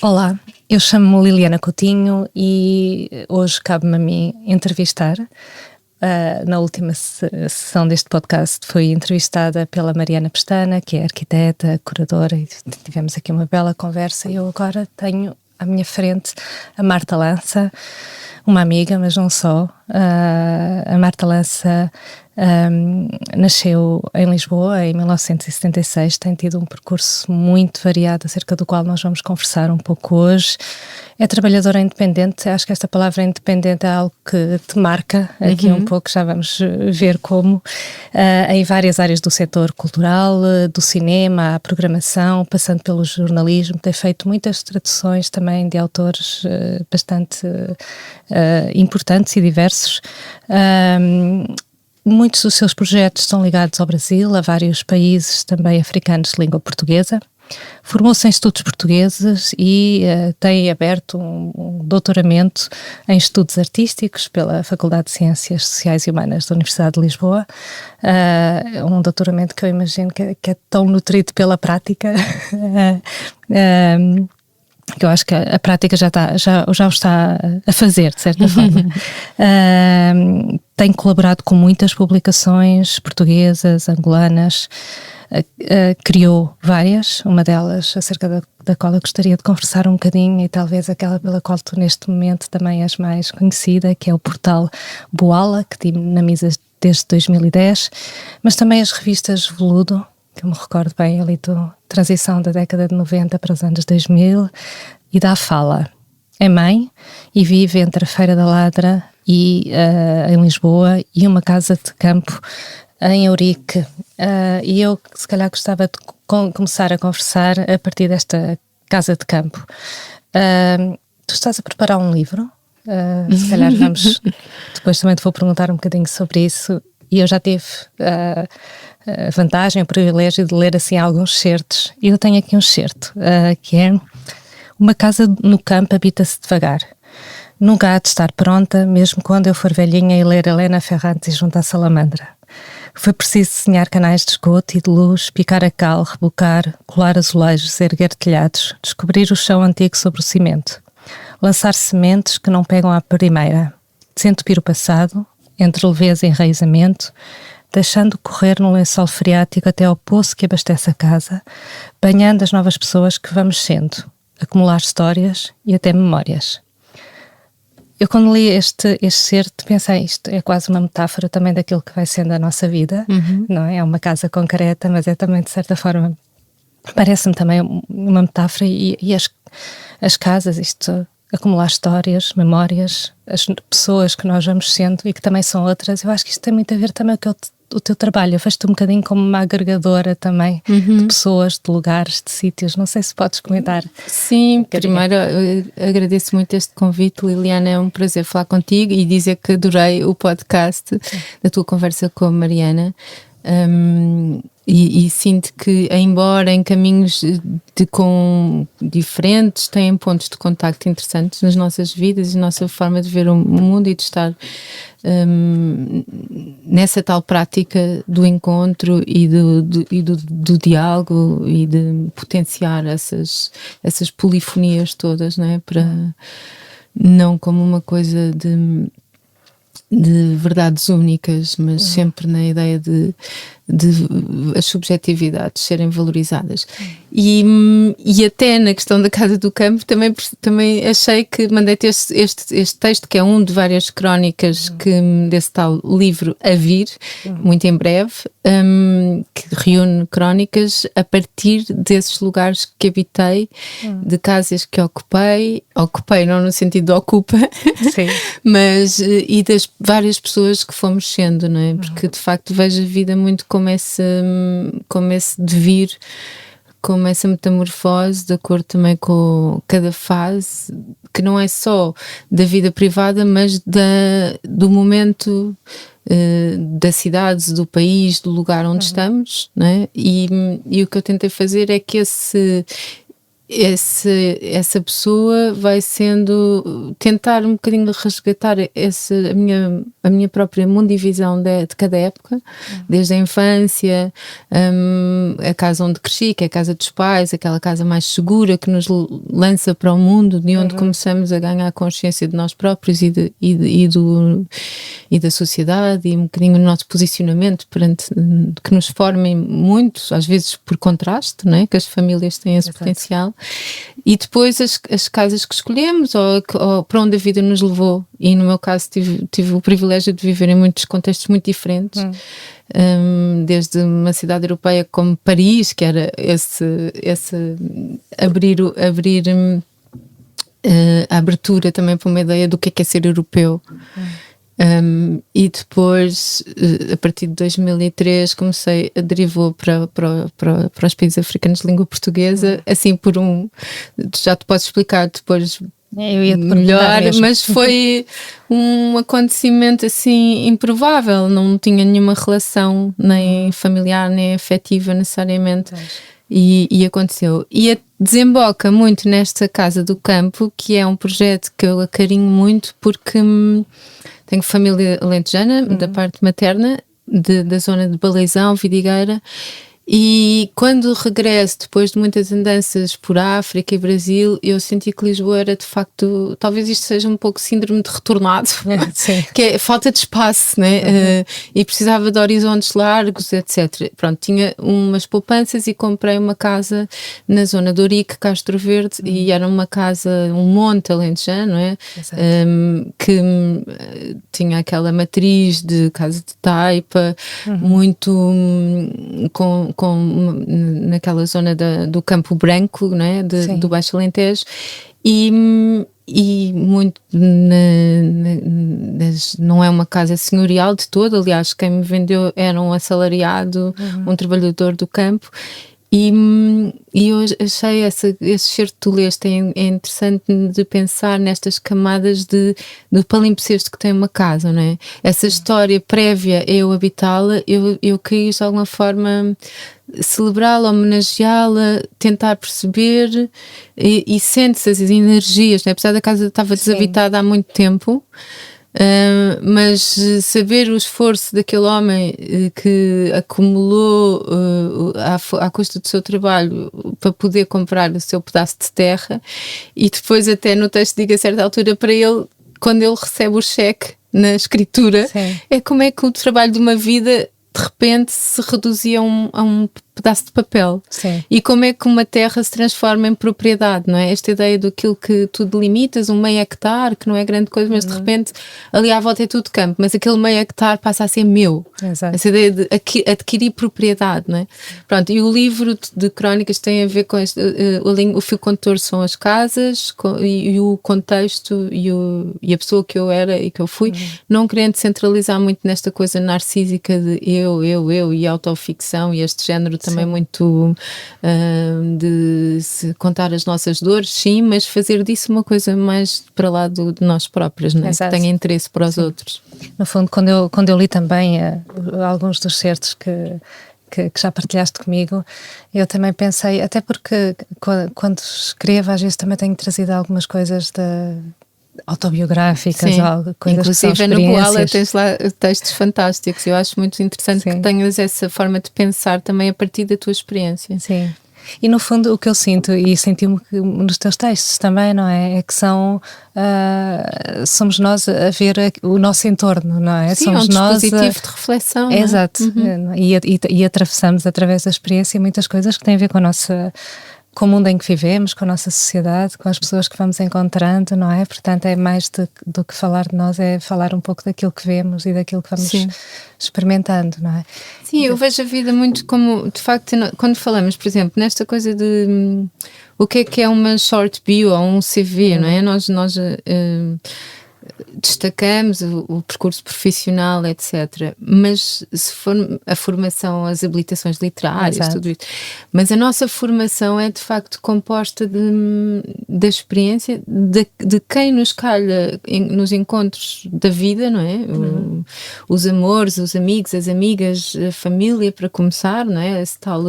Olá, eu chamo-me Liliana Coutinho e hoje cabe-me a mim entrevistar. Na última sessão deste podcast fui entrevistada pela Mariana Pestana, que é arquiteta, curadora, e tivemos aqui uma bela conversa. E eu agora tenho à minha frente a Marta Lança, uma amiga, mas não só. A Marta Lança nasceu em Lisboa em 1976, tem tido um percurso muito variado, acerca do qual nós vamos conversar um pouco hoje. É trabalhadora independente, acho que esta palavra independente é algo que te marca aqui um pouco, já vamos ver como, em várias áreas do setor cultural, do cinema, a programação, passando pelo jornalismo, tem feito muitas traduções também de autores bastante importantes e diversos. Muitos dos seus projetos estão ligados ao Brasil, a vários países também africanos de língua portuguesa. Formou-se em estudos portugueses e tem aberto um doutoramento em estudos artísticos pela Faculdade de Ciências Sociais e Humanas da Universidade de Lisboa. Um doutoramento que eu imagino que é tão nutrido pela prática, que eu acho que a prática já o está a fazer, de certa forma. Tem colaborado com muitas publicações portuguesas, angolanas, criou várias, uma delas acerca da qual eu gostaria de conversar um bocadinho, e talvez aquela pela qual tu neste momento também és mais conhecida, que é o portal Boala, que dinamiza desde 2010, mas também as revistas Veludo, que eu me recordo bem ali da transição da década de 90 para os anos 2000, e da Fala. É mãe e vive entre a Feira da Ladra e, em Lisboa, e uma casa de campo em Eurique. E eu, se calhar, gostava de começar a conversar a partir desta casa de campo. Tu estás a preparar um livro? Se calhar vamos... Depois também te vou perguntar um bocadinho sobre isso. E eu já tive a vantagem, o privilégio de ler assim alguns certos. E eu tenho aqui um certo, que é: uma casa no campo habita-se devagar. Nunca há de estar pronta, mesmo quando eu for velhinha e ler Helena Ferrante junto à salamandra. Foi preciso desenhar canais de esgoto e de luz, picar a cal, rebocar, colar azulejos, erguer telhados, descobrir o chão antigo sobre o cimento, lançar sementes que não pegam à primeira, desentupir o passado, entre leveza e enraizamento, deixando correr no lençol freático até ao poço que abastece a casa, banhando as novas pessoas que vamos sendo, acumular histórias e até memórias. Eu, quando li este certo, pensei, isto é quase uma metáfora também daquilo que vai sendo a nossa vida, não é? É uma casa concreta, mas é também, de certa forma, parece-me também uma metáfora, e as casas, isto, acumular histórias, memórias, as pessoas que nós vamos sendo e que também são outras. Eu acho que isto tem muito a ver também com o teu trabalho. Eu vejo-te um bocadinho como uma agregadora também de pessoas, de lugares, de sítios. Não sei se podes comentar. Sim, primeiro eu agradeço muito este convite, Liliana. É um prazer falar contigo e dizer que adorei o podcast da tua conversa com a Mariana. E sinto que, embora em caminhos diferentes, têm pontos de contacto interessantes nas nossas vidas e na nossa forma de ver o mundo e de estar nessa tal prática do encontro e do diálogo e de potenciar essas polifonias todas, não é? Não como uma coisa de verdades únicas, mas sempre na ideia de as subjetividades serem valorizadas. E até na questão da Casa do Campo também achei que mandei-te este texto, que é um de várias crónicas desse tal livro a vir, muito em breve, que reúne crónicas a partir desses lugares que habitei, de casas que ocupei não no sentido de ocupa, Sim. mas e das várias pessoas que fomos sendo, não é? Porque de facto vejo a vida muito como esse devir, como essa metamorfose, de acordo também com cada fase, que não é só da vida privada, mas do momento da cidade, do país, do lugar onde estamos, não é? E o que eu tentei fazer é que essa pessoa vai sendo tentar um bocadinho resgatar a minha própria mundivisão de cada época, desde a infância, a casa onde cresci, que é a casa dos pais, aquela casa mais segura que nos lança para o mundo, de onde começamos a ganhar consciência de nós próprios e da sociedade, e um bocadinho o nosso posicionamento perante, que nos formem muito, às vezes por contraste, não é? Que as famílias têm esse potencial. E depois as casas que escolhemos ou para onde a vida nos levou, e no meu caso tive o privilégio de viver em muitos contextos muito diferentes, desde uma cidade europeia como Paris, que era esse abrir a abertura também para uma ideia do que é ser europeu. E depois, a partir de 2003, derivou para os países africanos de língua portuguesa, assim já te posso explicar depois melhor, mas foi um acontecimento assim improvável, não tinha nenhuma relação nem familiar nem afetiva necessariamente. E aconteceu. E desemboca muito nesta Casa do Campo, que é um projeto que eu acarinho muito porque tenho família alentejana, da parte materna, da zona de Baleizão, Vidigueira, e quando regresso, depois de muitas andanças por África e Brasil, eu senti que Lisboa era de facto, talvez isto seja um pouco síndrome de retornado, que é falta de espaço, né? E precisava de horizontes largos, etc. Pronto, tinha umas poupanças e comprei uma casa na zona de Ourique, Castro Verde, e era uma casa, um monte alentejano, não é? Que tinha aquela matriz de casa de taipa, muito naquela zona do Campo Branco, não é? Do Baixo Alentejo, e muito não é uma casa senhorial de todo, aliás quem me vendeu era um assalariado, um trabalhador do campo. E eu achei esse certo que tu leste é interessante de pensar nestas camadas do palimpsesto que tem uma casa, não é? Essa história prévia a eu habitá-la, eu quis de alguma forma celebrá-la, homenageá-la, tentar perceber e sente-se as energias, não é? Apesar da casa estar desabitada há muito tempo, mas saber o esforço daquele homem que acumulou à custa do seu trabalho para poder comprar o seu pedaço de terra, e depois até no texto diga a certa altura para ele, quando ele recebe o cheque na escritura, é como é que o trabalho de uma vida de repente se reduzia a um pedaço de papel. E como é que uma terra se transforma em propriedade, não é? Esta ideia daquilo que tu delimitas, um meio hectare, que não é grande coisa, mas de repente ali à volta é tudo campo, mas aquele meio hectare passa a ser meu. Essa ideia de adquirir propriedade, não é? Pronto, e o livro de crónicas tem a ver com este, o fio condutor são as casas e o contexto e a pessoa que eu era e que eu fui, não querendo centralizar muito nesta coisa narcísica de eu e autoficção e este género também muito de se contar as nossas dores, sim, mas fazer disso uma coisa mais para lá de nós próprios, não é? Que tenha interesse para os outros. No fundo, quando eu li também alguns dos certos que já partilhaste comigo, eu também pensei, até porque quando escrevo às vezes também tenho trazido algumas coisas autobiográficas, coisas inclusive no Koala tens lá textos fantásticos. Eu acho muito interessante que tenhas essa forma de pensar também a partir da tua experiência. Sim. E no fundo o que eu sinto, e senti-me nos teus textos também, não é? É que somos nós a ver o nosso entorno, não é? Sim, somos um dispositivo de reflexão. É? Exato. E atravessamos através da experiência muitas coisas que têm a ver com o mundo em que vivemos, com a nossa sociedade, com as pessoas que vamos encontrando, não é? Portanto, é mais do que falar de nós, é falar um pouco daquilo que vemos e daquilo que vamos experimentando, não é? Sim, eu vejo a vida muito como, de facto, quando falamos, por exemplo, nesta coisa de o que é uma short bio ou um CV, não é? Nós destacamos o percurso profissional, etc. Mas se for a formação, as habilitações literárias, Exato. tudo isso. Mas a nossa formação é de facto composta da experiência de quem nos calha nos encontros da vida, não é? Os amores, os amigos, as amigas, a família, para começar, não é? Essa tal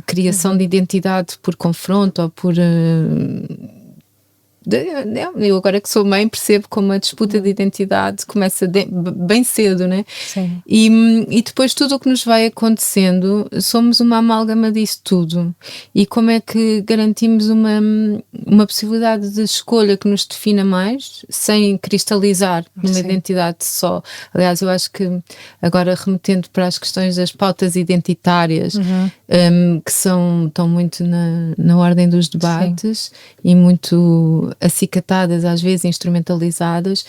criação de identidade por confronto ou por... eu agora que sou mãe percebo como a disputa de identidade começa bem cedo, né? Sim. E depois tudo o que nos vai acontecendo somos uma amálgama disso tudo. E como é que garantimos uma possibilidade de escolha que nos defina mais sem cristalizar numa identidade só? Aliás, eu acho que agora remetendo para as questões das pautas identitárias que estão muito na ordem dos debates e muito acicatadas, às vezes instrumentalizadas,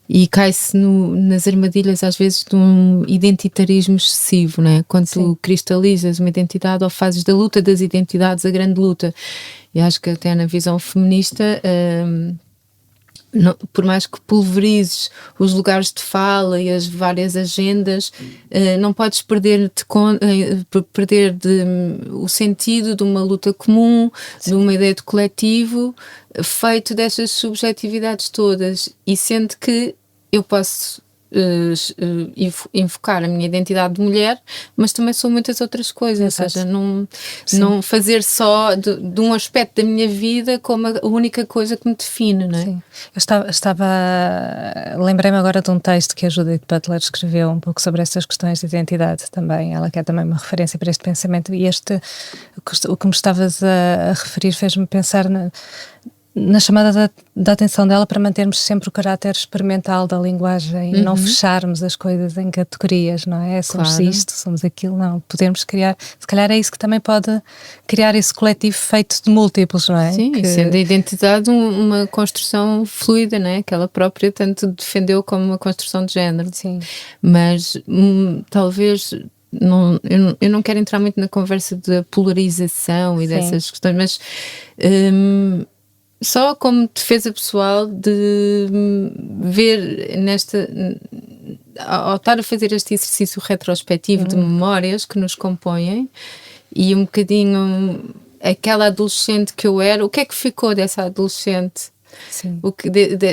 e cai-se nas armadilhas às vezes de um identitarismo excessivo, né? Quando tu cristalizas uma identidade ou fazes da luta das identidades a grande luta. E acho que até na visão feminista não, por mais que pulverizes os lugares de fala e as várias agendas, não podes perder o sentido de uma luta comum, de uma ideia de coletivo, feito dessas subjetividades todas. E sendo que eu posso invocar a minha identidade de mulher, mas também sou muitas outras coisas. Ou seja, não fazer só de um aspecto da minha vida como a única coisa que me define, não é? Sim. Lembrei-me agora de um texto que a Judith Butler escreveu um pouco sobre estas questões de identidade também. Ela quer também uma referência para este pensamento, e o que me estavas a referir fez-me pensar na chamada da atenção dela para mantermos sempre o caráter experimental da linguagem e não fecharmos as coisas em categorias, não é? Somos isto, somos aquilo, não. Podemos criar, se calhar é isso que também pode criar esse coletivo feito de múltiplos, não é? Sim, sendo a identidade uma construção fluida, não é? Que ela própria tanto defendeu como uma construção de género. Sim. Mas talvez... eu não quero entrar muito na conversa da polarização e dessas questões, mas só como defesa pessoal de ver ao estar a fazer este exercício retrospectivo de memórias que nos compõem, e um bocadinho aquela adolescente que eu era, o que é que ficou dessa adolescente? Sim.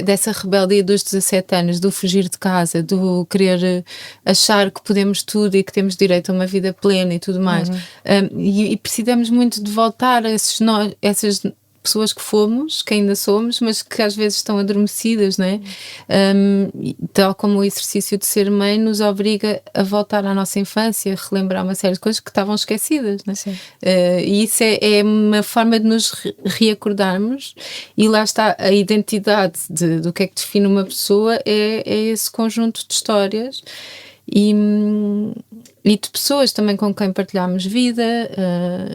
Dessa rebeldia dos 17 anos, do fugir de casa, do querer achar que podemos tudo e que temos direito a uma vida plena e tudo mais. E precisamos muito de voltar a essas pessoas que fomos, que ainda somos, mas que às vezes estão adormecidas, não é? Tal como o exercício de ser mãe nos obriga a voltar à nossa infância, a relembrar uma série de coisas que estavam esquecidas, não é? E isso é uma forma de nos reacordarmos, e lá está a identidade do que é que define uma pessoa, é esse conjunto de histórias e de pessoas também com quem partilhamos vida,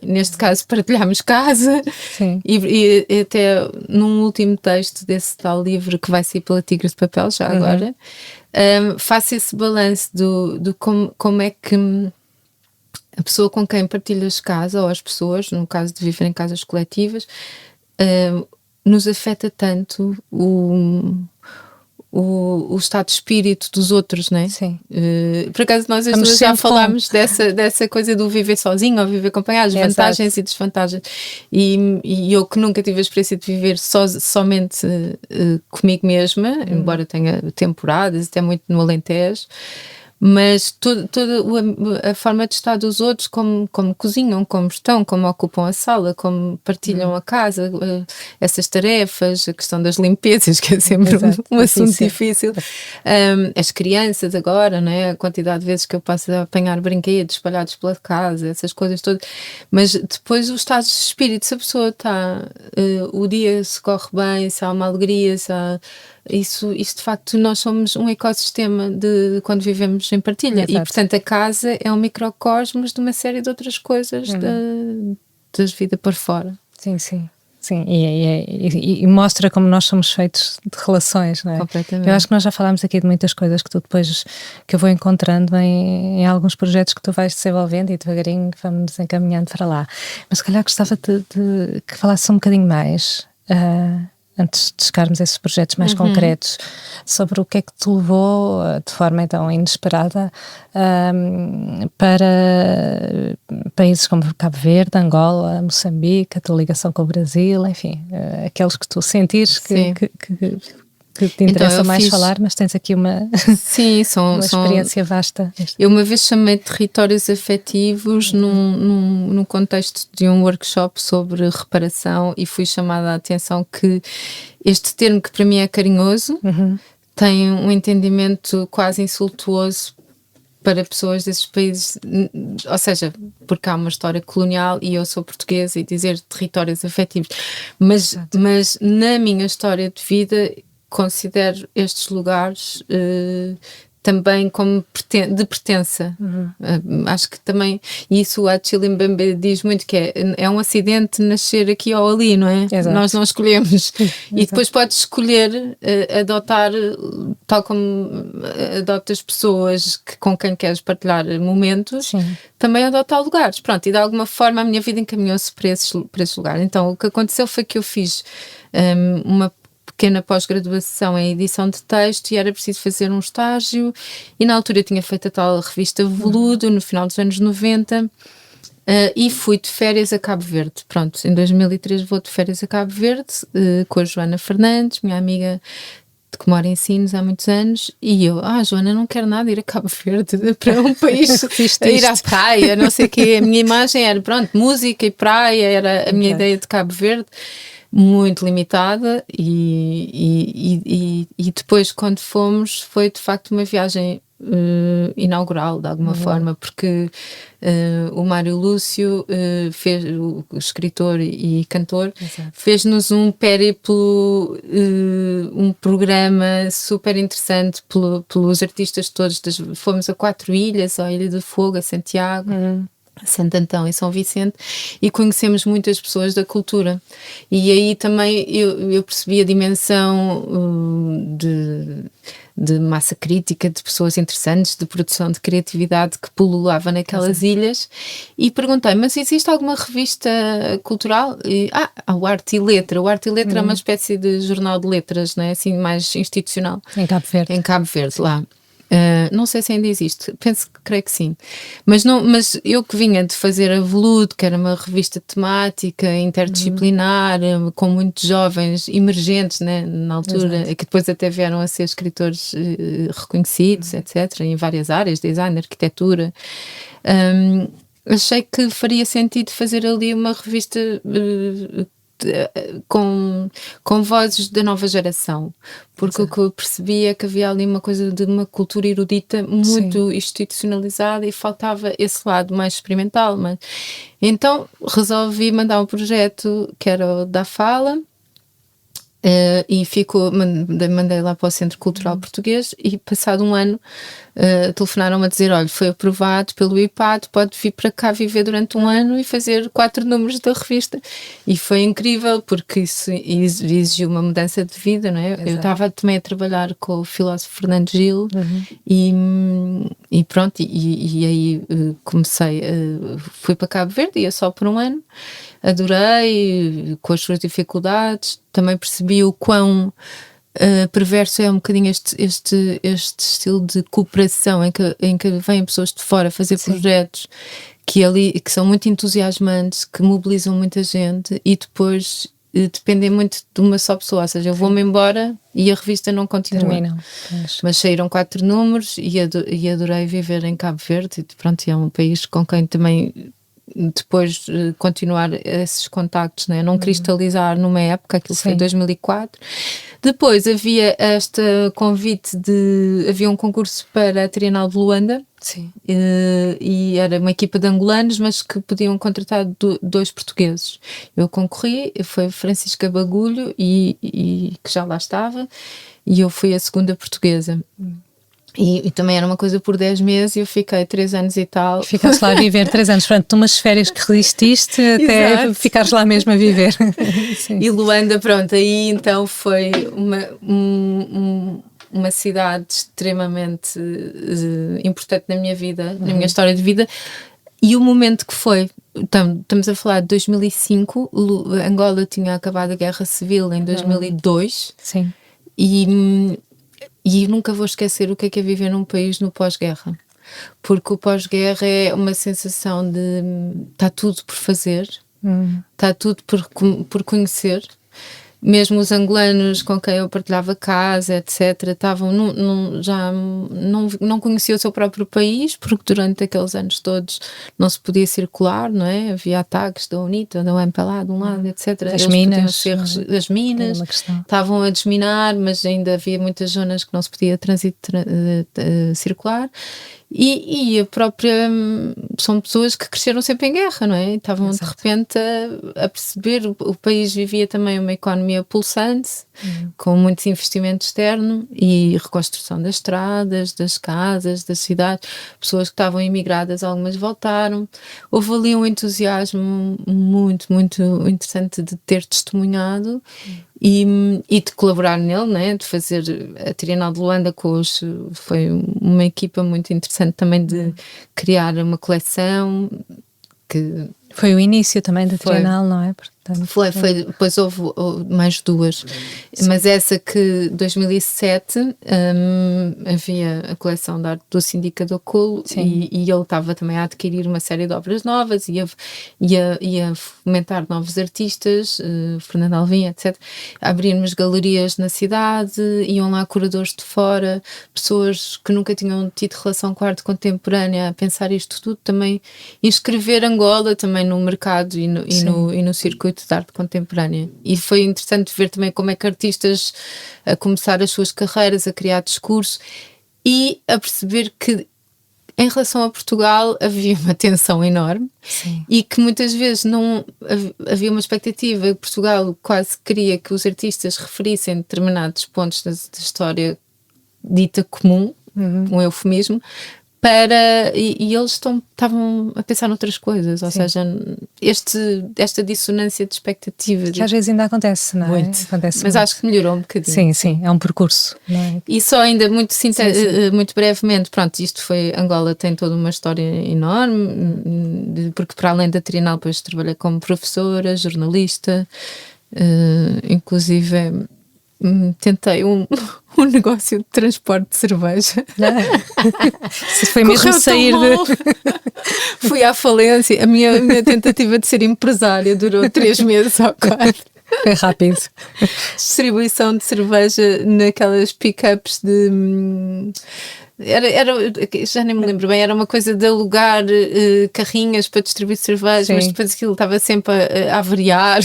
neste caso partilhamos casa. Sim. E até num último texto desse tal livro que vai sair pela Tigre de Papel já agora, faço esse balanço do como é que a pessoa com quem partilhas casa, ou as pessoas, no caso de viver em casas coletivas, nos afeta tanto o estado de espírito dos outros, não é? Sim. Por acaso nós as duas já falámos dessa coisa do viver sozinho ou viver acompanhado, as vantagens e desvantagens. E eu que nunca tive a experiência de viver somente comigo mesma, embora tenha temporadas, até muito no Alentejo, mas toda a forma de estar dos outros, como cozinham, como estão, como ocupam a sala, como partilham a casa, essas tarefas, a questão das limpezas, que é sempre um assunto difícil. As crianças agora, não é? A quantidade de vezes que eu passo a apanhar brinquedos espalhados pela casa, essas coisas todas. Mas depois o estado de espírito, se a pessoa está, o dia se corre bem, se há uma alegria, se há... Isso de facto, nós somos um ecossistema de quando vivemos em partilha. Exato. E portanto a casa é um microcosmos de uma série de outras coisas da vida por fora. Sim, sim. Sim, e mostra como nós somos feitos de relações, não é? Completamente. Eu acho que nós já falámos aqui de muitas coisas que tu depois, que eu vou encontrando em alguns projetos que tu vais desenvolvendo, e devagarinho vamos encaminhando para lá. Mas se calhar gostava de que falasses um bocadinho mais antes de chegarmos a esses projetos mais concretos, sobre o que é que te levou, de forma então inesperada, para países como Cabo Verde, Angola, Moçambique, a tua ligação com o Brasil, enfim, aqueles que tu sentires que te interessa então, mais falar, mas tens aqui uma, sim, uma experiência vasta. Eu uma vez chamei territórios afetivos num contexto de um workshop sobre reparação e fui chamada a atenção que este termo, que para mim é carinhoso, tem um entendimento quase insultuoso para pessoas desses países, ou seja, porque há uma história colonial e eu sou portuguesa, e dizer territórios afetivos, mas na minha história de vida considero estes lugares também como de pertença. Acho que também isso a Achille Mbembe diz muito, que é um acidente nascer aqui ou ali, não é? Exato. Nós não escolhemos. E depois podes escolher adotar, tal como adotas pessoas com quem queres partilhar momentos, também adotar lugares. Pronto, e de alguma forma a minha vida encaminhou-se para esses lugares. Então o que aconteceu foi que eu fiz uma pequena pós-graduação em edição de texto e era preciso fazer um estágio, e na altura eu tinha feito a tal revista Veludo, no final dos anos 90, e fui de férias a Cabo Verde. Pronto, em 2003 vou de férias a Cabo Verde com a Joana Fernandes, minha amiga que mora em Sines há muitos anos, e eu, Joana, não quero nada ir a Cabo Verde, para um país a ir à praia, não sei o quê. A minha imagem era, pronto, música e praia, era a minha ideia de Cabo Verde, muito limitada, e depois, quando fomos, foi de facto uma viagem inaugural, de alguma forma, porque o Mário Lúcio, o escritor e cantor, fez-nos um périplo, um programa super interessante pelos artistas todos. Fomos a 4 ilhas, a Ilha do Fogo, a Santiago, Santo Antão e São Vicente, e conhecemos muitas pessoas da cultura, e aí também eu percebi a dimensão de massa crítica, de pessoas interessantes, de produção de criatividade que pululava naquelas ilhas, e perguntei, mas existe alguma revista cultural? O Arte e Letra. O Arte e Letra é uma espécie de jornal de letras, não é? Assim, mais institucional. Em Cabo Verde. Em Cabo Verde, lá. Não sei se ainda existe, creio que sim, mas eu que vinha de fazer a Veludo, que era uma revista temática interdisciplinar, com muitos jovens emergentes, né, na altura, que depois até vieram a ser escritores reconhecidos, etc., em várias áreas, design, arquitetura, achei que faria sentido fazer ali uma revista com vozes da nova geração, porque o que eu percebi é que havia ali uma coisa de uma cultura erudita muito institucionalizada e faltava esse lado mais experimental. Então resolvi mandar um projeto que era o da Fala, e mandei lá para o Centro Cultural Português, e passado um ano telefonaram-me a dizer, olha, foi aprovado pelo IPAD, pode vir para cá viver durante um ano e fazer 4 números da revista. E foi incrível, porque isso exigiu uma mudança de vida, não é? Exato. Eu estava também a trabalhar com o filósofo Fernando Gil, e pronto, e aí comecei, fui para Cabo Verde, ia só por um ano, adorei, com as suas dificuldades, também percebi o quão perverso é um bocadinho este estilo de cooperação em que vêm pessoas de fora fazer projetos que são muito entusiasmantes, que mobilizam muita gente, e depois dependem muito de uma só pessoa, ou seja, eu vou-me embora e a revista não continua. Mas saíram 4 números e adorei viver em Cabo Verde, e pronto, é um país com quem também depois continuar esses contactos, né? Não cristalizar numa época, aquilo foi 2004. Depois havia este convite havia um concurso para a Trienal de Luanda, e era uma equipa de angolanos, mas que podiam contratar 2 portugueses. Eu concorri, foi Francisca Bagulho, e que já lá estava, e eu fui a segunda portuguesa. E também era uma coisa por 10 meses, e eu fiquei 3 anos e tal. Ficaste lá a viver 3 anos, portanto, umas férias que resististe até ficares lá mesmo a viver. E Luanda, pronto, aí então foi uma cidade extremamente importante na minha vida, na minha história de vida, E o momento que foi, estamos a falar de 2005, Angola tinha acabado a Guerra Civil em 2002. Sim. E nunca vou esquecer o que é viver num país no pós-guerra. Porque o pós-guerra é uma sensação de está tudo por fazer, está tudo por conhecer. Mesmo os angolanos com quem eu partilhava casa, etc., estavam já não conheciam o seu próprio país, porque durante aqueles anos todos não se podia circular, não é? Havia ataques da UNITA, da UNPLA, de um lado, etc. As minas, as minas estavam a desminar, mas ainda havia muitas zonas que não se podia circular. E a própria são pessoas que cresceram sempre em guerra, não é? E estavam de repente a perceber, o país vivia também uma economia pulsante, com muito investimento externo e reconstrução das estradas, das casas, das cidades. Pessoas que estavam imigradas, algumas voltaram. Houve ali um entusiasmo muito, muito interessante de ter testemunhado e de colaborar nele, né? De fazer a Trienal de Luanda foi uma equipa muito interessante também de criar uma coleção que foi o início também da Trienal, não é? Portanto, foi, depois houve mais duas. Sim. Mas essa que 2007 havia a coleção de arte do Indicador Colo e ele estava também a adquirir uma série de obras novas e a fomentar novos artistas, Fernando Alvim, etc. Abrirmos galerias na cidade, iam lá curadores de fora, pessoas que nunca tinham tido relação com a arte contemporânea a pensar isto tudo, também inscrever Angola também no mercado e no circuito de arte contemporânea. E foi interessante ver também como é que artistas a começar as suas carreiras, a criar discurso e a perceber que em relação a Portugal havia uma tensão enorme. Sim. E que muitas vezes não havia uma expectativa. Portugal quase queria que os artistas referissem determinados pontos da história dita comum, um eufemismo, e eles estavam a pensar noutras coisas, ou seja, esta dissonância de expectativas. Que às vezes ainda acontece, não é? Muito. Acontece mas muito. Acho que melhorou um bocadinho. Sim, é um percurso. Não é? E só ainda muito brevemente, pronto, isto foi, Angola tem toda uma história enorme, porque para além da Trienal depois trabalhei como professora, jornalista, inclusive tentei um negócio de transporte de cerveja. Se foi mesmo sair Fui à falência. A minha tentativa de ser empresária durou 3 meses ou 4. Foi rápido. Distribuição de cerveja naquelas pick-ups de... já nem me lembro bem, era uma coisa de alugar carrinhas para distribuir cerveja, mas depois aquilo estava sempre a avariar,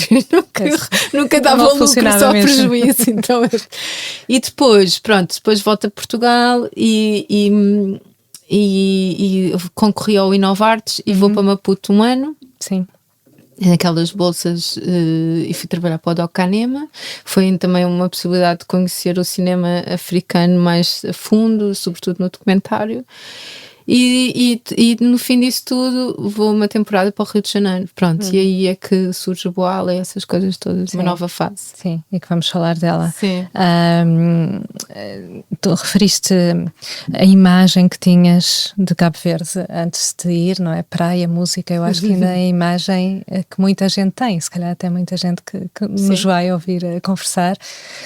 nunca dava lucro, só mesmo. Prejuízo. Então, e depois volto a Portugal e concorri ao Inovartes e vou para Maputo um ano. Sim. Naquelas bolsas e fui trabalhar para o Doc Canema. Foi também uma possibilidade de conhecer o cinema africano mais a fundo, sobretudo no documentário. E no fim disso tudo vou uma temporada para o Rio de Janeiro, e aí é que surge a Boala e essas coisas todas, uma nova fase. Sim, e que vamos falar dela. Sim. Tu referiste a imagem que tinhas de Cabo Verde antes de ir, não é? Praia, música, eu acho que ainda é a imagem que muita gente tem, se calhar até muita gente que nos vai ouvir conversar,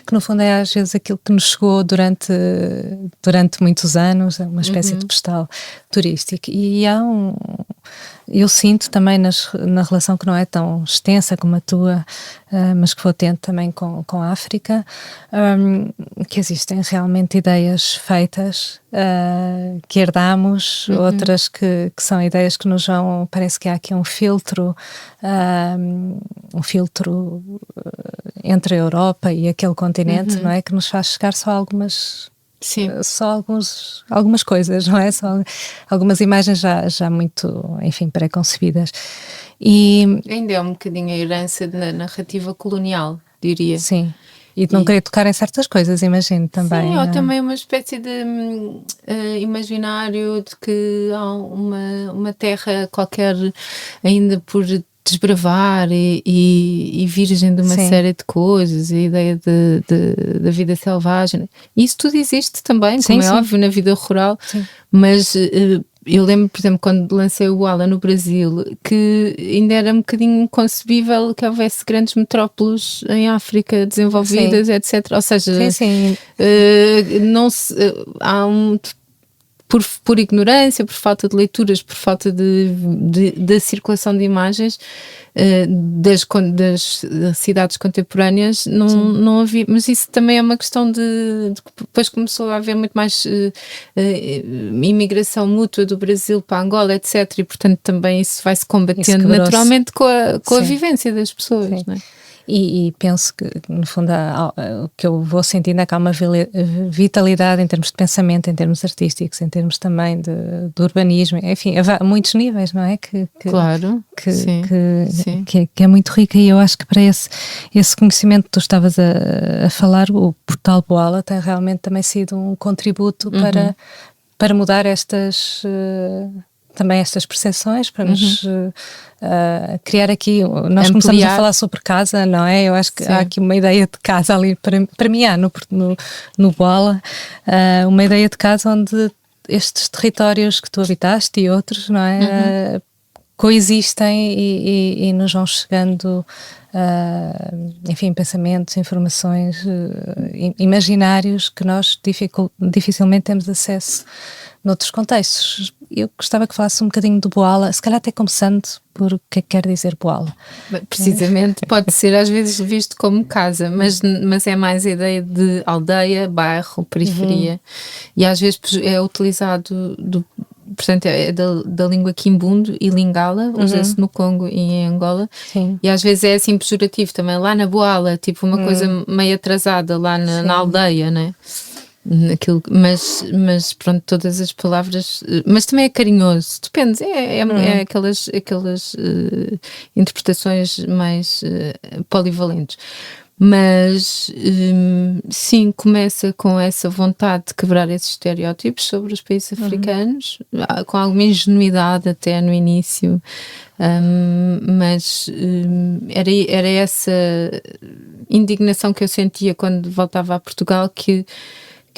que no fundo é às vezes aquilo que nos chegou durante muitos anos, é uma espécie de postal turístico. E eu sinto também na relação que não é tão extensa como a tua, mas que vou tendo também com a África, que existem realmente ideias feitas que herdamos, outras que são ideias que nos vão, parece que há aqui um filtro entre a Europa e aquele continente, não é? Que nos faz chegar só algumas... Sim. Só algumas coisas, não é? Só algumas imagens já muito, enfim, pré-concebidas. E ainda é um bocadinho a herança da narrativa colonial, diria. Sim. E de não querer tocar em certas coisas, imagino também. Sim, ou também uma espécie de imaginário de que há uma terra qualquer ainda por desbravar e virgem de uma série de coisas, a ideia da vida selvagem. Isso tudo existe também, como é óbvio, na vida rural, mas eu lembro, por exemplo, quando lancei o Boala no Brasil, que ainda era um bocadinho inconcebível que houvesse grandes metrópoles em África desenvolvidas, etc. Ou seja, não se, há por ignorância, por falta de leituras, por falta da circulação de imagens das cidades contemporâneas, não havia. Mas isso também é uma questão de depois começou a haver muito mais imigração mútua do Brasil para Angola, etc. E portanto também isso vai-se combatendo naturalmente com a vivência das pessoas, não é? E penso que, no fundo, o que eu vou sentindo é que há uma vitalidade em termos de pensamento, em termos artísticos, em termos também de urbanismo, enfim, há muitos níveis, não é? Claro, que é muito rica, e eu acho que para esse conhecimento que tu estavas a falar, o Portal Boala tem realmente também sido um contributo para mudar também estas percepções, para nos criar aqui, nós começamos a falar sobre casa, não é? Eu acho que há aqui uma ideia de casa ali, para mim há no Boala, uma ideia de casa onde estes territórios que tu habitaste e outros, não é? Coexistem e nos vão chegando, enfim, pensamentos, informações, imaginários que nós dificilmente temos acesso noutros contextos. Eu gostava que falasse um bocadinho do Boala, se calhar até começando por o que é que quer dizer Boala. Precisamente, pode ser às vezes visto como casa, mas é mais a ideia de aldeia, bairro, periferia, e às vezes é utilizado portanto é da língua quimbundo e lingala, usa-se no Congo e em Angola. Sim. E às vezes é assim pejorativo também, lá na Boala, tipo uma coisa meio atrasada lá na aldeia, né? Naquilo, mas pronto, todas as palavras, mas também é carinhoso, depende, é aquelas interpretações mais polivalentes. Mas sim, começa com essa vontade de quebrar esses estereótipos sobre os países africanos, com alguma ingenuidade até no início, mas era essa indignação que eu sentia quando voltava a Portugal, que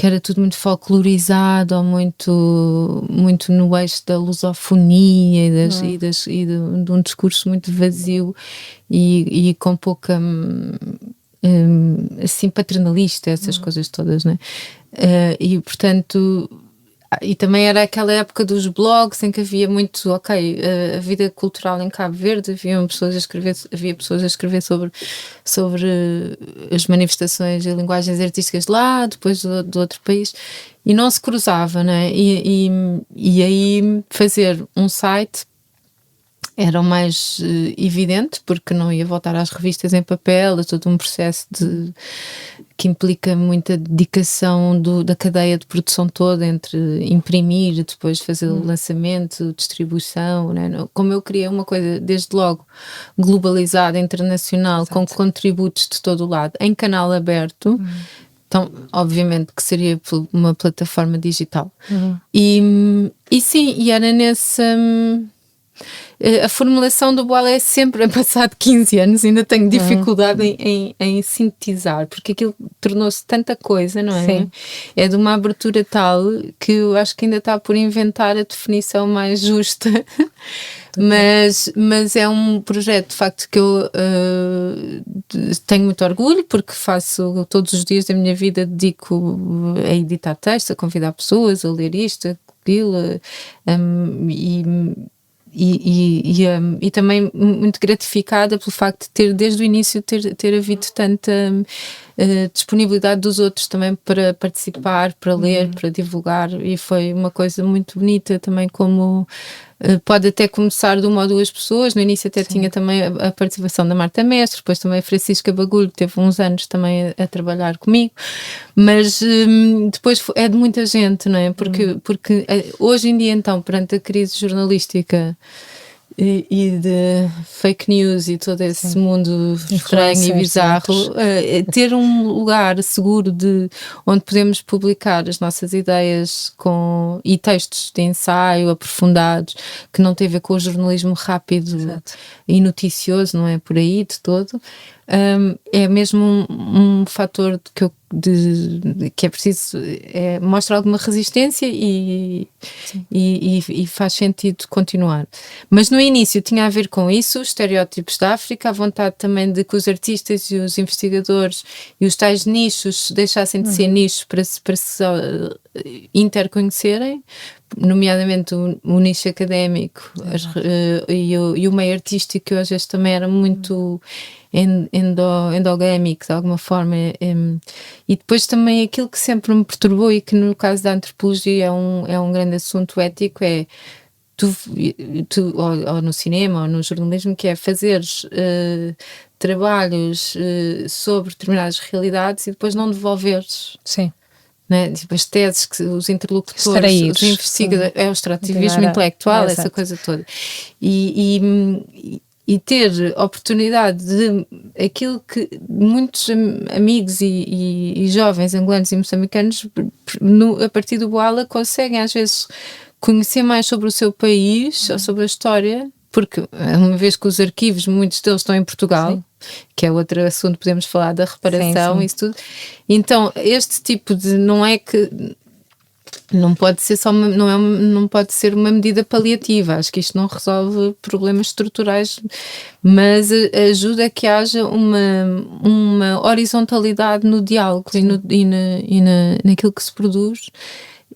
era tudo muito folclorizado, ou muito no eixo da lusofonia e de um discurso muito vazio e com pouca assim paternalista, essas coisas todas, né? E portanto, e também era aquela época dos blogs em que havia muito, a vida cultural em Cabo Verde, havia pessoas a escrever sobre as manifestações e linguagens artísticas lá, depois do outro país, e não se cruzava, né? E aí fazer um site era o mais evidente, porque não ia voltar às revistas em papel, é todo um processo que implica muita dedicação da cadeia de produção toda, entre imprimir, depois fazer o lançamento, distribuição, né? Como eu queria uma coisa, desde logo, globalizada, internacional, exato, com contributos de todo o lado, em canal aberto, então, obviamente que seria uma plataforma digital. E sim, e era nessa... A formulação do Boala é sempre, passado 15 anos, ainda tenho dificuldade em sintetizar, porque aquilo tornou-se tanta coisa, não é? Sim. É de uma abertura tal que eu acho que ainda está por inventar a definição mais justa, mas é um projeto, de facto, que eu tenho muito orgulho, porque faço todos os dias da minha vida, dedico a editar textos, a convidar pessoas a ler isto, aquilo, e também muito gratificada pelo facto de ter desde o início ter havido tanta disponibilidade dos outros também para participar, para ler, para divulgar, e foi uma coisa muito bonita também, como pode até começar de uma ou duas pessoas. No início até tinha também a participação da Marta Mestre, depois também a Francisca Bagulho, que teve uns anos também a trabalhar comigo, mas depois é de muita gente, não é? Porque hoje em dia, então, perante a crise jornalística e de fake news e todo esse mundo estranho e bizarro, ter um lugar seguro onde podemos publicar as nossas ideias e textos de ensaio aprofundados, que não tem a ver com o jornalismo rápido, exato, e noticioso, não é por aí de todo. é mesmo um fator que é preciso, mostra alguma resistência e faz sentido continuar. Mas no início tinha a ver com isso, os estereótipos da África, a vontade também de que os artistas e os investigadores e os tais nichos deixassem de ser nichos para se interconhecerem, nomeadamente o nicho académico e o meio artístico, que às vezes também era muito endogâmico de alguma forma, e depois também aquilo que sempre me perturbou e que no caso da antropologia é um grande assunto ético, é tu ou no cinema ou no jornalismo, que é fazeres trabalhos sobre determinadas realidades e depois não devolveres. Sim. Né? Tipo, as teses que os interlocutores, extraídos, os investigadores, é o extrativismo intelectual, essa coisa toda. E ter oportunidade de aquilo que muitos amigos e jovens angolanos e moçambicanos, a partir do Boala, conseguem às vezes conhecer mais sobre o seu país ou sobre a história, porque uma vez que os arquivos, muitos deles estão em Portugal, que é outro assunto, podemos falar da reparação e isso tudo. Então, este tipo de, não é que não pode ser só não pode ser uma medida paliativa, acho que isto não resolve problemas estruturais, mas ajuda a que haja uma horizontalidade no diálogo e naquilo que se produz,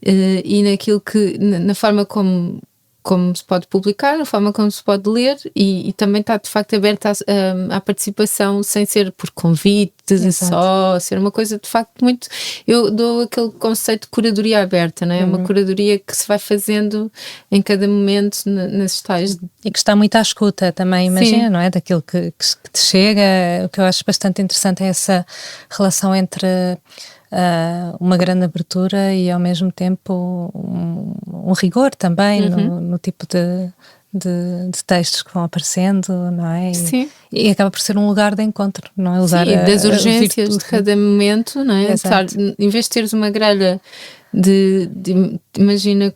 e naquilo que, na forma como se pode publicar, na forma como se pode ler, e também está de facto aberta à participação, sem ser por convite, só ser uma coisa de facto muito. Eu dou aquele conceito de curadoria aberta, não é? Uma curadoria que se vai fazendo em cada momento nas tais. E que está muito à escuta também, imagina, não é? Daquilo que te chega. O que eu acho bastante interessante é essa relação entre uma grande abertura e ao mesmo tempo um rigor também no tipo de textos que vão aparecendo, não é? E acaba por ser um lugar de encontro, não é? Usar das urgências de cada momento, não é? Em vez de teres uma grelha imagina,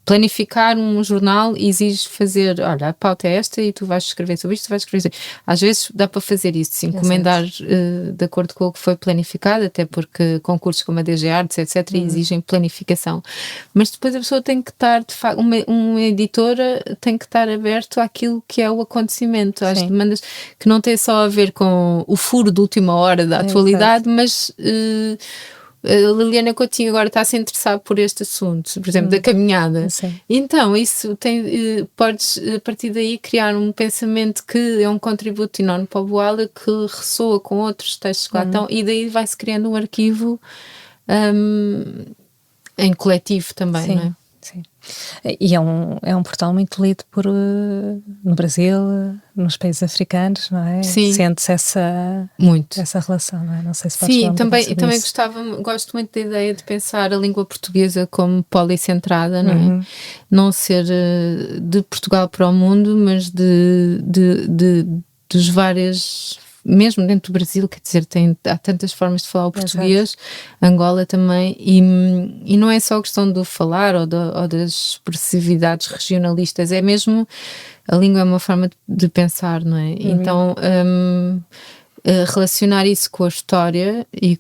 planificar um jornal exige fazer, olha, a pauta é esta e tu vais escrever sobre isto, tu vais escrever. Às vezes dá para fazer isso, se encomendar de acordo com o que foi planificado, até porque concursos como a DG Artes, etc., exigem planificação. Mas depois a pessoa tem que estar, de facto, uma editora tem que estar aberto àquilo que é o acontecimento, às demandas que não tem só a ver com o furo de última hora da atualidade, mas a Liliana Coutinho agora está a se interessar por este assunto, por exemplo, da caminhada. Então, isso podes, a partir daí, criar um pensamento que é um contributo enorme para o Boala, que ressoa com outros textos que lá estão, e daí vai-se criando um arquivo em coletivo também, não é? Sim. E é um portal muito lido no Brasil, nos países africanos, não é? Sente-se essa relação, não é? Não sei se podes falar também gosto muito da ideia de pensar a língua portuguesa como policentrada, não é? Não ser de Portugal para o mundo, mas dos várias, mesmo dentro do Brasil, quer dizer, há tantas formas de falar o português, Angola também, e não é só a questão do falar ou das expressividades regionalistas, é mesmo, a língua é uma forma de pensar, não é? Então, relacionar isso com a história e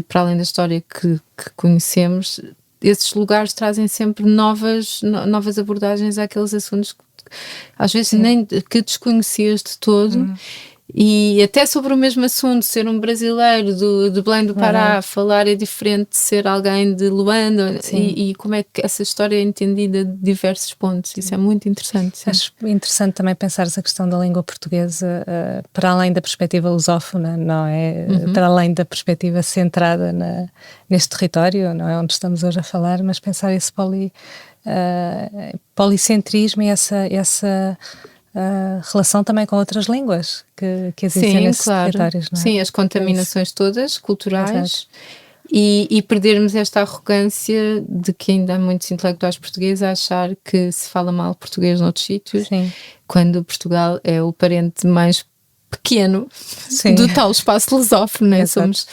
para além da história que conhecemos, esses lugares trazem sempre novas abordagens àqueles assuntos que às vezes nem que desconhecias de todo. E até sobre o mesmo assunto, ser um brasileiro de Belém do Pará, falar é diferente de ser alguém de Luanda, e como é que essa história é entendida de diversos pontos. Isso é muito interessante. Acho interessante também pensar essa questão da língua portuguesa para além da perspectiva lusófona, não é? Para além da perspectiva centrada neste território, não é? Onde estamos hoje a falar, mas pensar esse policentrismo e essa relação também com outras línguas que existem nesses territórios, não é? Sim, as contaminações todas, culturais, e perdermos esta arrogância de que ainda há muitos intelectuais portugueses a achar que se fala mal português noutros sítios, quando Portugal é o parente mais pequeno do tal espaço lusófono, não é? Somos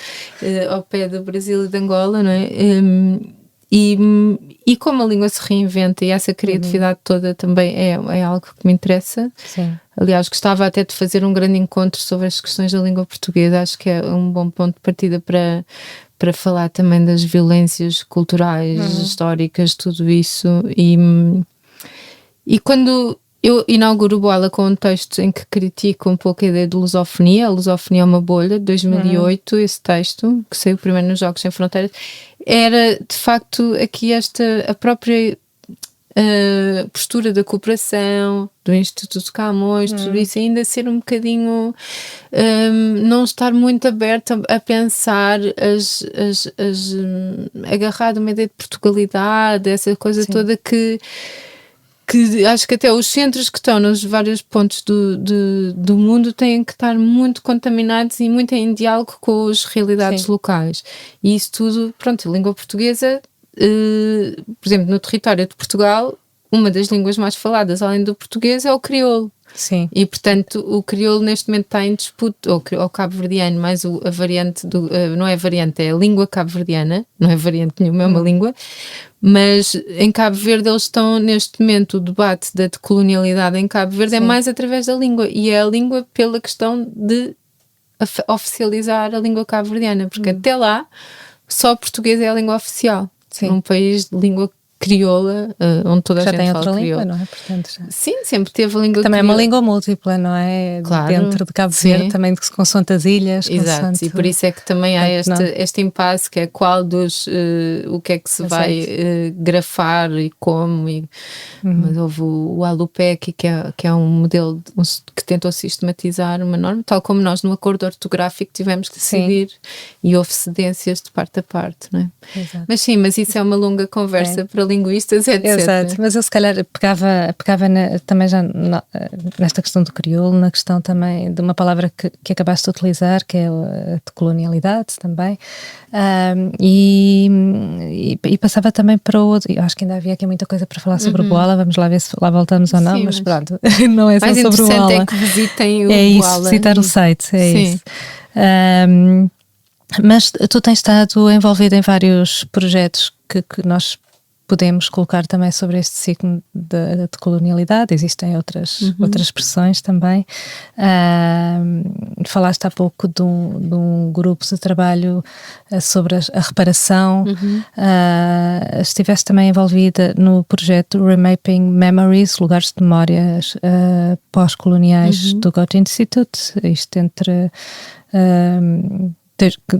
ao pé do Brasil e de Angola, não é? E como a língua se reinventa e essa criatividade toda também é algo que me interessa. Aliás, gostava até de fazer um grande encontro sobre as questões da língua portuguesa. Acho que é um bom ponto de partida para falar também das violências culturais, históricas, tudo isso. E quando eu inauguro o Boala com um texto em que critico um pouco a ideia de lusofonia, a lusofonia é uma bolha, de 2008, esse texto, que saiu primeiro nos Jogos Sem Fronteiras, era de facto aqui a própria postura da cooperação, do Instituto de Camões, tudo isso ainda ser um bocadinho não estar muito aberto a pensar agarrado a uma ideia de Portugalidade, essa coisa toda que acho que até os centros que estão nos vários pontos do mundo têm que estar muito contaminados e muito em diálogo com as realidades locais. E isso tudo, pronto, a língua portuguesa, por exemplo, no território de Portugal, uma das línguas mais faladas, além do português, é o crioulo. Sim. E, portanto, o crioulo neste momento está em disputa, ou cabo-verdiano, mais a variante não é variante, é a língua cabo-verdiana, não é variante nenhuma, é uma língua, mas em Cabo Verde eles estão neste momento, o debate da decolonialidade em Cabo Verde é mais através da língua, e é a língua pela questão de oficializar a língua cabo-verdiana, porque até lá só português é a língua oficial. Num país de língua crioula, onde toda a gente tem fala outra crioula. língua, não é? Portanto, Sim, sempre teve a língua também crioula. é uma língua múltipla, não é? Claro, dentro de Cabo Verde também de consoante as ilhas. Exato, consoante, e por isso é que também há este impasse, que é qual dos o que é que se vai grafar e como, mas houve o Alupec, que é um modelo que tentou sistematizar uma norma, tal como nós no acordo ortográfico tivemos que decidir, e houve cedências de parte a parte, não é? Exato. Mas sim, mas isso é uma longa conversa para linguistas, etc. Exato, mas eu se calhar pegava também já nesta questão do crioulo, na questão também de uma palavra que acabaste de utilizar, que é a decolonialidade também, e passava também para outro. Eu acho que ainda havia aqui muita coisa para falar sobre o Boala, vamos lá ver se lá voltamos ou não, mas pronto, não é só sobre o Boala. Mais interessante é que visitem o Boala. É isso, visitar o site, isso. Mas tu tens estado envolvida em vários projetos que nós podemos colocar também sobre este ciclo de colonialidade. Existem outras expressões também. Falaste há pouco de um grupo de trabalho sobre a reparação. Estiveste também envolvida no projeto Remapping Memories, Lugares de Memórias Pós-Coloniais do Goethe Institute. Isto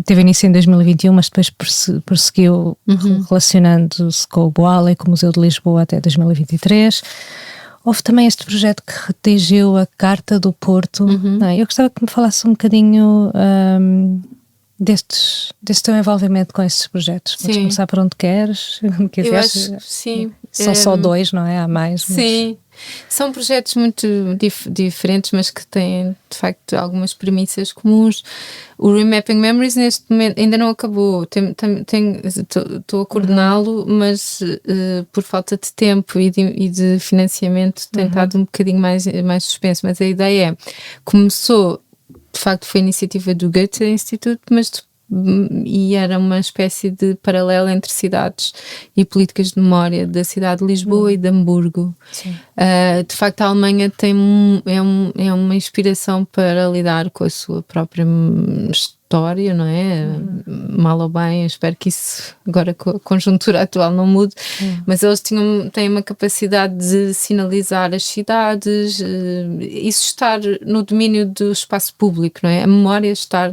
teve início em 2021, mas depois prosseguiu relacionando-se com o Boala e com o Museu de Lisboa até 2023. Houve também este projeto que redigiu a Carta do Porto. Eu gostava que me falasse um bocadinho deste teu envolvimento com estes projetos. Podes começar por onde queres. Eu acho que sim. São só dois, não é? Há mais. Sim. São projetos muito diferentes, mas que têm, de facto, algumas premissas comuns. O Remapping Memories, neste momento, ainda não acabou. Estou a coordená-lo, mas por falta de tempo e de financiamento tem estado um bocadinho mais suspenso. Mas a ideia começou, de facto, foi a iniciativa do Goethe Institute, e era uma espécie de paralelo entre cidades e políticas de memória da cidade de Lisboa e de Hamburgo. De facto, a Alemanha é uma inspiração para lidar com a sua própria história, não é? Mal ou bem, eu espero que isso agora com a conjuntura atual não mude, mas eles têm uma capacidade de sinalizar as cidades, isso estar no domínio do espaço público, não é? A memória estar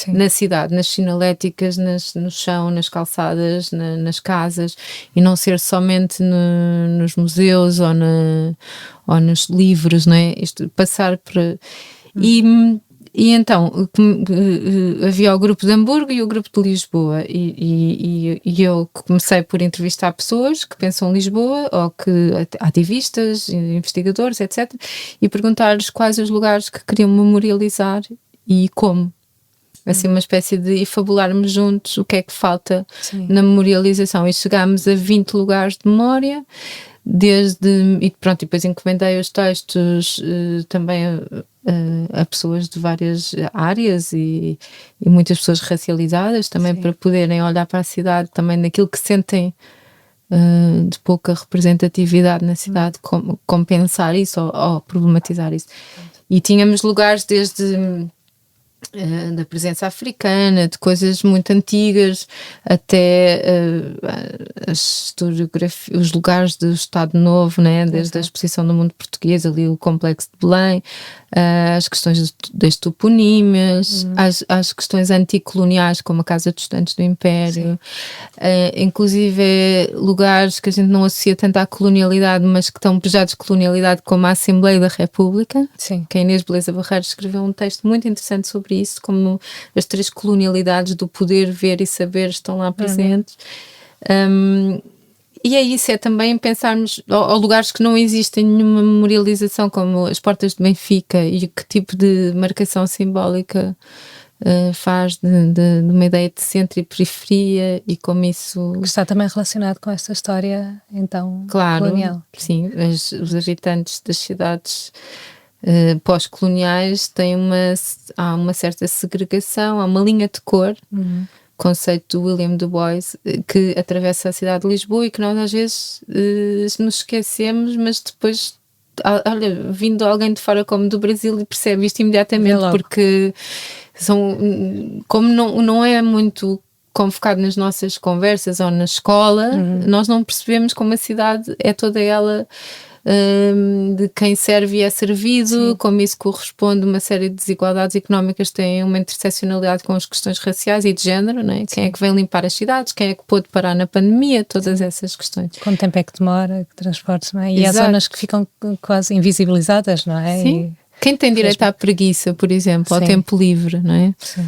na cidade, nas sinaléticas, no chão, nas calçadas, nas casas, e não ser somente nos museus ou nos livros, não é? Isto, passar para... E então havia o grupo de Hamburgo e o grupo de Lisboa, e eu comecei por entrevistar pessoas que pensam em Lisboa, ou ativistas, investigadores, etc., e perguntar-lhes quais os lugares que queriam memorializar e como. Assim, uma espécie de fabularmos juntos o que é que falta na memorialização, e chegámos a 20 lugares de memória, e depois encomendei os textos também a pessoas de várias áreas e muitas pessoas racializadas também, para poderem olhar para a cidade também naquilo que sentem de pouca representatividade na cidade, compensar isso ou problematizar isso. E tínhamos lugares desde da presença africana, de coisas muito antigas, até os lugares do Estado Novo, né? Desde a exposição do mundo português, ali o Complexo de Belém, as questões das toponímias, as questões anticoloniais, como a Casa dos Estudantes do Império, inclusive lugares que a gente não associa tanto à colonialidade, mas que estão pejados de colonialidade, como a Assembleia da República. Sim. Que a Inês Beleza Barreiros escreveu um texto muito interessante sobre isso, como as 3 colonialidades do poder, ver e saber estão lá presentes. E é isso, é também pensarmos ou lugares que não existem nenhuma memorialização, como as portas de Benfica, e que tipo de marcação simbólica faz de uma ideia de centro e periferia, e como isso... Que está também relacionado com esta história, então, claro, colonial. Sim, os habitantes das cidades pós-coloniais têm há uma certa segregação, há uma linha de cor, conceito do William Du Bois, que atravessa a cidade de Lisboa e que nós às vezes nos esquecemos, mas depois, olha, vindo alguém de fora como do Brasil e percebe isto imediatamente, porque como não é muito convocado nas nossas conversas ou na escola, nós não percebemos como a cidade é toda ela de quem serve e é servido. Sim. Como isso corresponde a uma série de desigualdades económicas, tem uma interseccionalidade com as questões raciais e de género, não é? Quem é que vem limpar as cidades, quem é que pôde parar na pandemia, todas essas questões. Quanto tempo é que demora, que transportes, não é? E há zonas que ficam quase invisibilizadas, não é? Sim. Quem tem direito à preguiça, por exemplo, ao tempo livre, não é? Sim.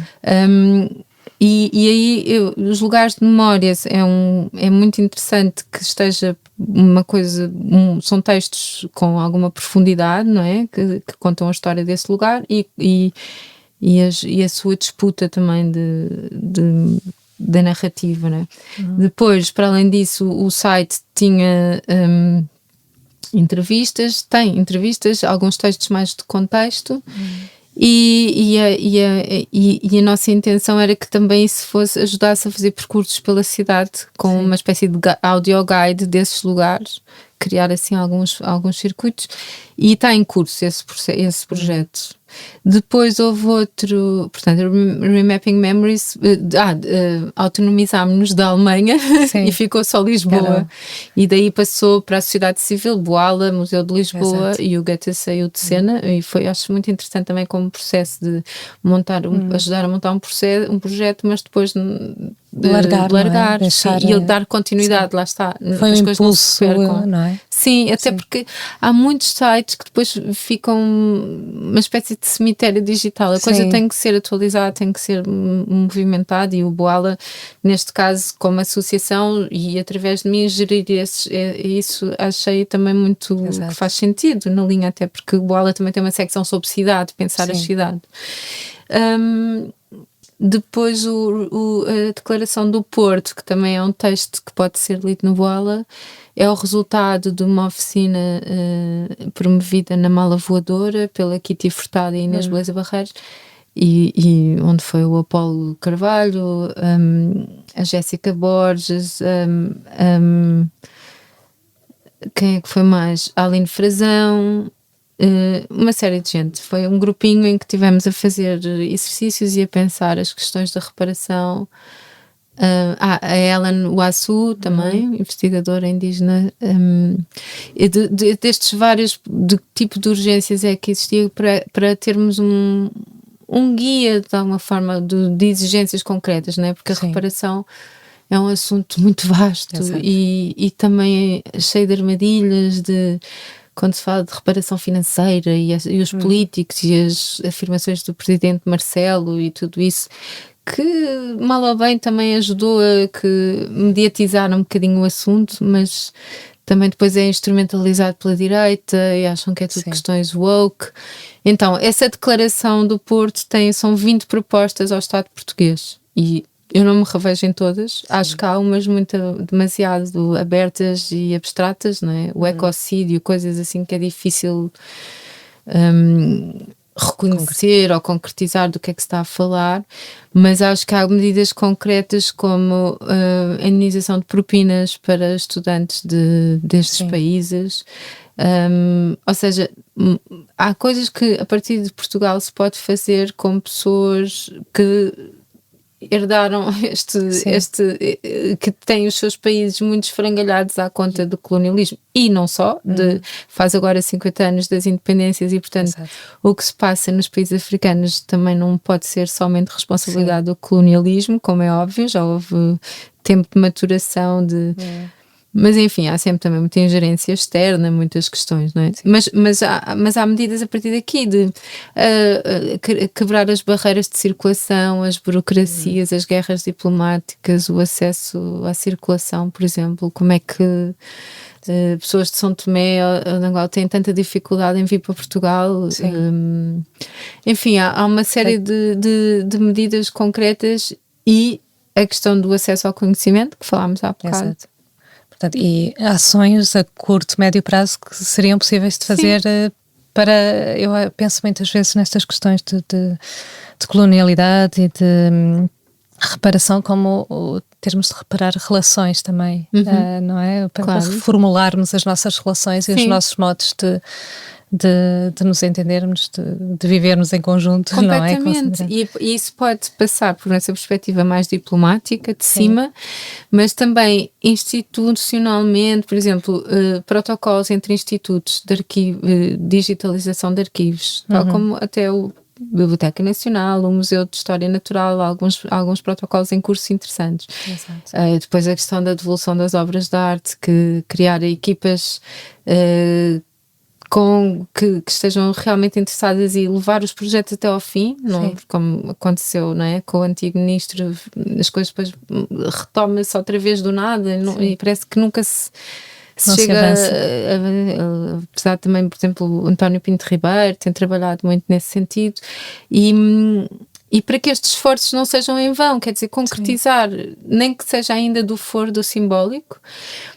E aí os lugares de memórias é muito interessante que esteja uma coisa, são textos com alguma profundidade, não é? Que contam a história desse lugar e a sua disputa também da narrativa, não é? Depois, para além disso, o site tinha tem entrevistas, alguns textos mais de contexto. E a nossa intenção era que também isso ajudasse a fazer percursos pela cidade com uma espécie de audio guide desses lugares, criar assim alguns circuitos, e está em curso esse projeto. Depois houve outro, portanto, Remapping Memories, autonomizámos-nos da Alemanha e ficou só Lisboa. Caramba. E daí passou para a sociedade civil, Boala, Museu de Lisboa. Exato. E o Goethe saiu de cena, e foi, acho muito interessante também como processo de montar, ajudar a montar um projeto, mas depois de largar e dar continuidade. Sim. Lá está. Foi um impulso, não é? Sim, até porque há muitos sites que depois ficam uma espécie de cemitério digital. A coisa tem que ser atualizada, tem que ser movimentada, e o Boala, neste caso, como associação, e através de mim gerir isso, achei também muito que faz sentido na linha, até porque o Boala também tem uma secção sobre cidade, pensar a cidade. Depois a Declaração do Porto, que também é um texto que pode ser lido no Boala, é o resultado de uma oficina promovida na Mala Voadora pela Kitty Furtado e Inês Beleza Barreiros, e onde foi o Apolo Carvalho, a Jéssica Borges, quem é que foi mais? A Aline Frazão, uma série de gente. Foi um grupinho em que tivemos a fazer exercícios e a pensar as questões da reparação. A Ellen Wasu também, investigadora indígena, e destes vários tipos de urgências é que existia para termos um guia de alguma forma de exigências concretas, não é? Porque a reparação é um assunto muito vasto e também é cheio de armadilhas, quando se fala de reparação financeira e os políticos e as afirmações do presidente Marcelo e tudo isso, que mal ou bem também ajudou a mediatizar um bocadinho o assunto, mas também depois é instrumentalizado pela direita e acham que é tudo questões woke. Então, essa declaração do Porto são 20 propostas ao Estado português, e eu não me revejo em todas. Acho que há umas demasiado abertas e abstratas, não é? O ecocídio, coisas assim que é difícil reconhecer ou concretizar do que é que se está a falar, mas acho que há medidas concretas como a indenização de propinas para estudantes destes países. Ou seja, há coisas que a partir de Portugal se pode fazer com pessoas que herdaram que têm os seus países muito esfrangalhados à conta do colonialismo e não só, faz agora 50 anos das independências e portanto o que se passa nos países africanos também não pode ser somente responsabilidade do colonialismo, como é óbvio, já houve tempo de maturação mas enfim, há sempre também muita ingerência externa, muitas questões, não é? Mas há medidas a partir daqui de quebrar as barreiras de circulação, as burocracias, as guerras diplomáticas, o acesso à circulação, por exemplo, como é que pessoas de São Tomé ou de Angola têm tanta dificuldade em vir para Portugal. Enfim, há uma série de medidas concretas e a questão do acesso ao conhecimento, que falámos há bocado. Exato. Portanto, e ações a curto, médio prazo que seriam possíveis de fazer eu penso muitas vezes nestas questões de colonialidade e de reparação como termos de reparar relações também, não é? Para reformularmos as nossas relações e os nossos modos de nos entendermos, de vivermos em conjunto, não é? Completamente. E isso pode passar por essa perspectiva mais diplomática, de cima, mas também institucionalmente, por exemplo, protocolos entre institutos de digitalização de arquivos, tal como até o Biblioteca Nacional, o Museu de História Natural, alguns protocolos em curso interessantes. Depois a questão da devolução das obras de arte, que criar equipas que estejam realmente interessadas e levar os projetos até ao fim, não, como aconteceu, não é? Com o antigo ministro, as coisas depois retoma-se outra vez do nada e parece que nunca se chega apesar também, por exemplo, o António Pinto Ribeiro tem trabalhado muito nesse sentido e para que estes esforços não sejam em vão, quer dizer, concretizar, nem que seja ainda do foro do simbólico,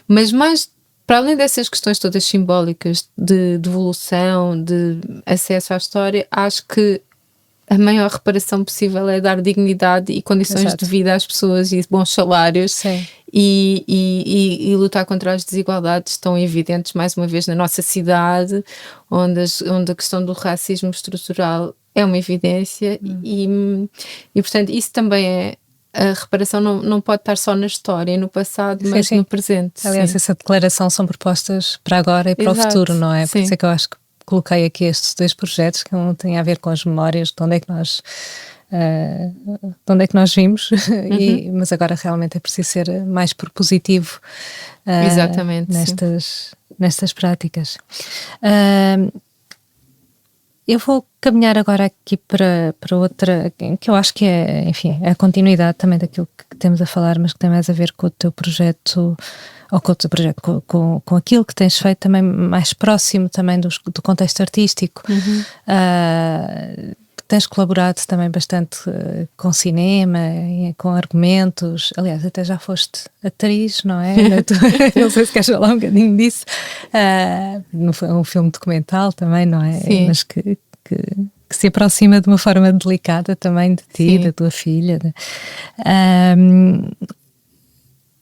mas mais para além dessas questões todas simbólicas de devolução, de acesso à história, acho que a maior reparação possível é dar dignidade e condições de vida às pessoas e bons salários e lutar contra as desigualdades tão evidentes, mais uma vez, na nossa cidade, onde a questão do racismo estrutural é uma evidência e portanto, isso também é. A reparação não pode estar só na história e no passado, mas no presente. Aliás, essa declaração são propostas para agora e para o futuro, não é? Por isso é que eu acho que coloquei aqui estes 2 projetos que um tem a ver com as memórias, de onde é que nós vimos, mas agora realmente é preciso ser mais propositivo nestas práticas. Eu vou caminhar agora aqui para outra, que eu acho que é, enfim, é a continuidade também daquilo que temos a falar, mas que tem mais a ver com o teu projeto, ou com o teu projeto, com aquilo que tens feito também mais próximo também do contexto artístico. Tens colaborado também bastante com cinema, com argumentos, aliás, até já foste atriz, não é? Não sei se queres falar um bocadinho disso. Um filme documental também, não é? Mas que se aproxima de uma forma delicada também de ti, da tua filha.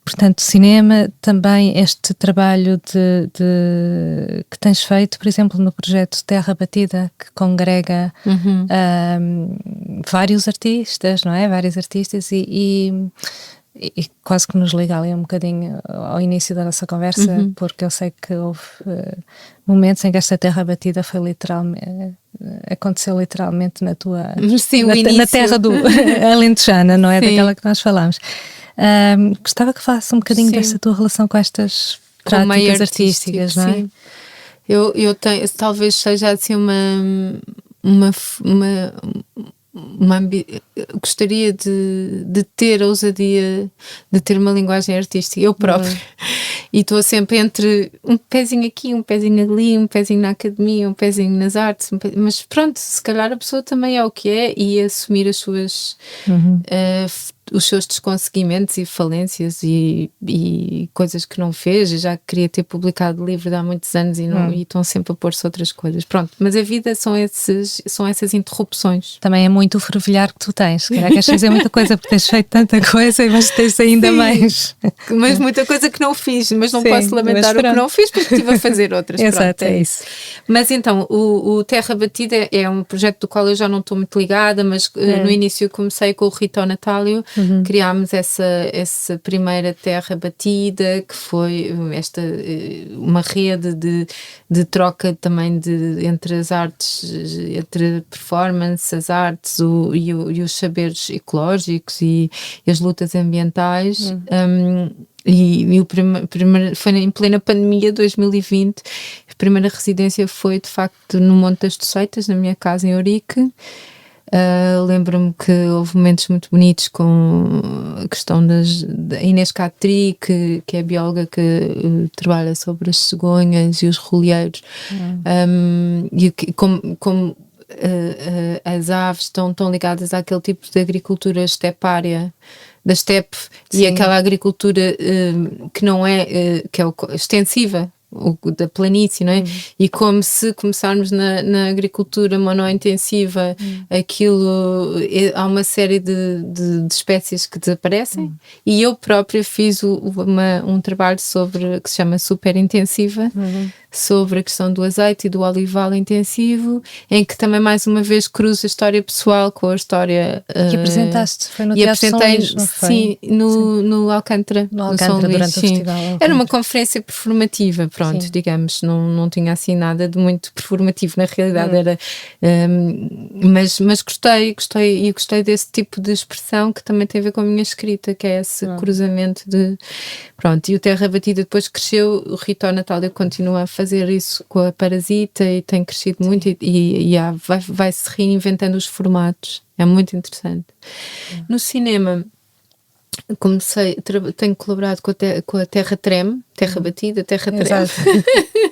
Portanto, cinema, também este trabalho que tens feito, por exemplo, no projeto Terra Batida, que congrega vários artistas, não é? Vários artistas e quase que nos liga ali um bocadinho ao início da nossa conversa, porque eu sei que houve momentos em que esta Terra Batida foi aconteceu literalmente na tua... na terra do alentejana, não é? Daquela que nós falámos. Gostava que falasse um bocadinho dessa tua relação com estas práticas artísticas, não é? Sim. Eu tenho, talvez seja assim gostaria de ter a ousadia de ter uma linguagem artística, eu própria. E estou sempre entre um pezinho aqui, um pezinho ali, um pezinho na academia, um pezinho nas artes, mas pronto, se calhar a pessoa também é o que é e assumir as suas os seus desconseguimentos e falências e coisas que não fez. Eu já queria ter publicado o livro há muitos anos e estão sempre a pôr-se outras coisas. Pronto, mas a vida são essas interrupções. Também é muito o fervilhar que tu tens. Se calhar queres fazer muita coisa porque tens feito tanta coisa, mas tens ainda mais. Mas muita coisa que não fiz, mas não posso lamentar o que não fiz porque estive a fazer outras. Exato, é isso. Mas então, o Terra Batida é um projeto do qual eu já não estou muito ligada, mas no início comecei com o Rita ao Natálio. Criámos essa primeira Terra Batida, que foi uma rede de troca também entre as artes, entre a performance, as artes e os saberes ecológicos e as lutas ambientais. E o primeiro foi em plena pandemia, 2020. A primeira residência foi de facto no Monte das Toceitas, na minha casa em Ourique. Lembro-me que houve momentos muito bonitos com a questão da Inês Catri, que é bióloga que trabalha sobre as cegonhas e os rolheiros, e como as aves estão tão ligadas àquele tipo de agricultura estepária, da estepe, e aquela agricultura que não é, que é extensiva, da planície, não é? E como se começarmos na agricultura monointensiva, há uma série de espécies que desaparecem, e eu própria fiz um trabalho que se chama Super Intensiva, sobre a questão do azeite e do olival intensivo, em que também mais uma vez cruzo a história pessoal com a história que apresentaste, foi no Teatro São Luís, não foi? Sim, no Alcântara, no Alcântara durante o festival. Era uma conferência performativa, pronto, digamos, não tinha assim nada de muito performativo, na realidade era, mas gostei desse tipo de expressão que também tem a ver com a minha escrita, que é esse cruzamento pronto, e o Terra Batida depois cresceu, o Rita ao Natálio continua a fazer isso com a Parasita e tem crescido muito e vai-se reinventando os formatos, é muito interessante. No cinema tenho colaborado com a Terra Treme, Terra Batida, Terra Treme.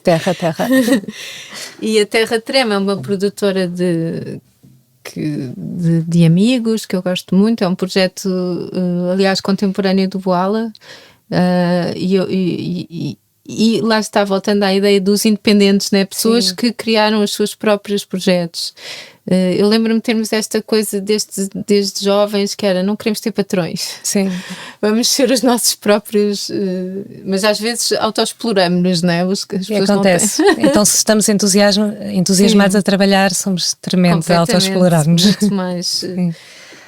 Terra. E a Terra Treme é uma produtora de amigos que eu gosto muito, é um projeto aliás contemporâneo do Boala, e lá está, voltando à ideia dos independentes, né? Pessoas que criaram os seus próprios projetos. Eu lembro-me de termos esta coisa desde jovens, que era, não queremos ter patrões. Sim. Vamos ser os nossos próprios, mas às vezes autoexploramos-nos, não é? Acontece. Então, se estamos entusiasmados a trabalhar, somos tremendos a autoexplorarmos. Muito mais.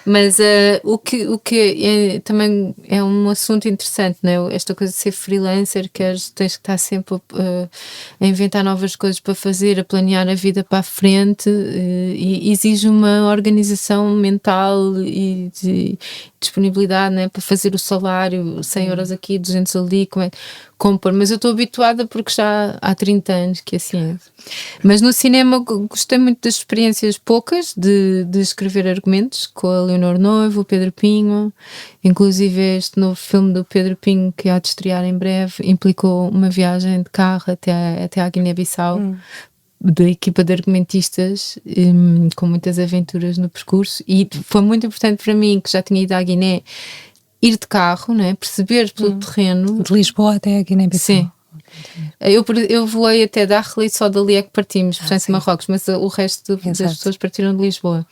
Mas o que também é um assunto interessante, não é? Esta coisa de ser freelancer, tens que estar sempre a inventar novas coisas para fazer, a planear a vida para a frente, e exige uma organização mental e de disponibilidade, não é? Para fazer o salário, 100 euros aqui, 200 ali, compor. Mas eu estou habituada porque já há 30 anos que assim é. Mas no cinema gostei muito das experiências poucas de escrever argumentos com a Leonor Noivo, o Pedro Pinho. Inclusive este novo filme do Pedro Pinho, que há de estrear em breve, implicou uma viagem de carro até à Guiné-Bissau, da equipa de argumentistas, com muitas aventuras no percurso, e foi muito importante para mim, que já tinha ido à Guiné, ir de carro, não é? Perceber pelo terreno. De Lisboa até a Guiné-Bissau. Sim. Eu voei até Dakhla e só dali é que partimos, portanto, Marrocos, mas o resto das pessoas partiram de Lisboa.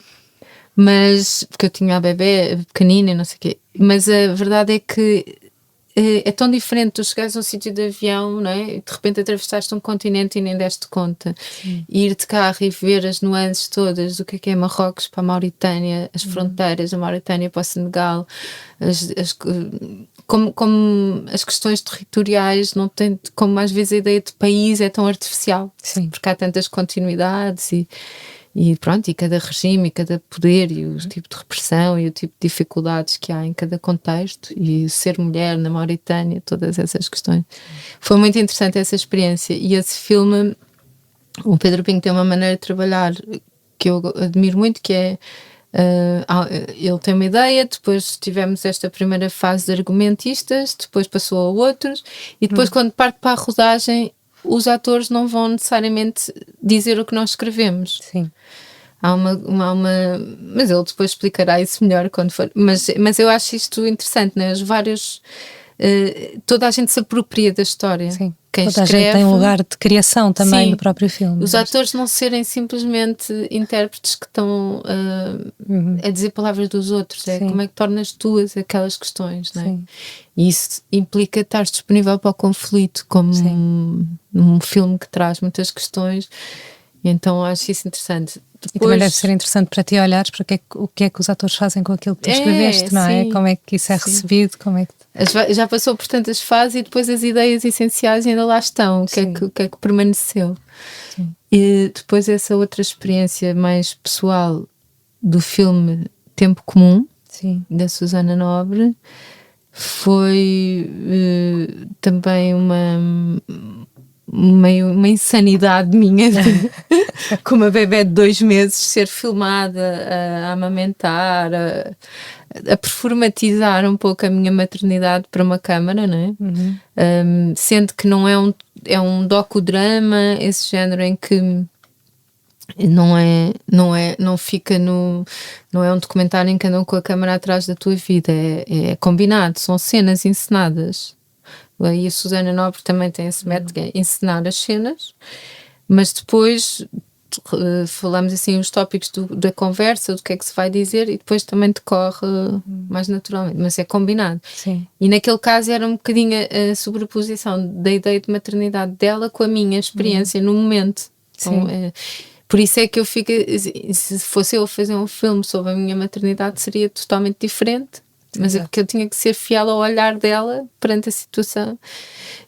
Mas, porque eu tinha a bebé pequenina e não sei o quê. Mas a verdade é que é tão diferente tu chegares a um sítio de avião, não é? E de repente atravessaste um continente e nem deste conta. E ir de carro e ver as nuances todas do que é Marrocos para a Mauritânia, as fronteiras da Mauritânia para o Senegal, como as questões territoriais não têm, como às vezes a ideia de país é tão artificial. Sim. Porque há tantas continuidades e pronto, e cada regime, e cada poder, e o tipo de repressão, e o tipo de dificuldades que há em cada contexto, e ser mulher na Mauritânia, todas essas questões. Foi muito interessante essa experiência, e esse filme, o Pedro Pinho tem uma maneira de trabalhar que eu admiro muito, que é, ele tem uma ideia, depois tivemos esta primeira fase de argumentistas, depois passou a outros, e depois quando parte para a rodagem, os atores não vão necessariamente dizer o que nós escrevemos. Sim. Mas ele depois explicará isso melhor quando for. Mas eu acho isto interessante, né? Os vários. Toda a gente se apropria da história. Sim. Quem Toda escreve, a gente tem um lugar de criação também sim, do próprio filme. os atores não serem simplesmente intérpretes que estão a dizer palavras dos outros. É como é que tornas tuas aquelas questões, não é? Sim. E isso implica estar disponível para o conflito, como um filme que traz muitas questões. Então acho isso interessante. E também deve ser interessante para ti olhares para o que é que os atores fazem com aquilo que tu escreveste, não é? Como é que isso é recebido, como é que... Já passou por tantas fases e depois as ideias essenciais ainda lá estão, o que é que permaneceu. Sim. E depois essa outra experiência mais pessoal do filme Tempo Comum, da Susana Nobre, foi também uma insanidade minha, com uma bebé de 2 meses, ser filmada a amamentar, a performatizar um pouco a minha maternidade para uma câmara, não é? Sendo que não é um docudrama, esse género em que não fica não é um documentário em que andam com a câmara atrás da tua vida, é combinado, são cenas encenadas. E a Susana Nobre também tem esse método, é encenar as cenas, mas depois falamos assim os tópicos da conversa, do que é que se vai dizer, e depois também decorre mais naturalmente, mas é combinado. Sim. E naquele caso era um bocadinho a sobreposição da ideia de maternidade dela com a minha experiência no momento. Então, por isso é que eu fico, se fosse eu a fazer um filme sobre a minha maternidade, seria totalmente diferente. Mas é porque eu tinha que ser fiel ao olhar dela perante a situação.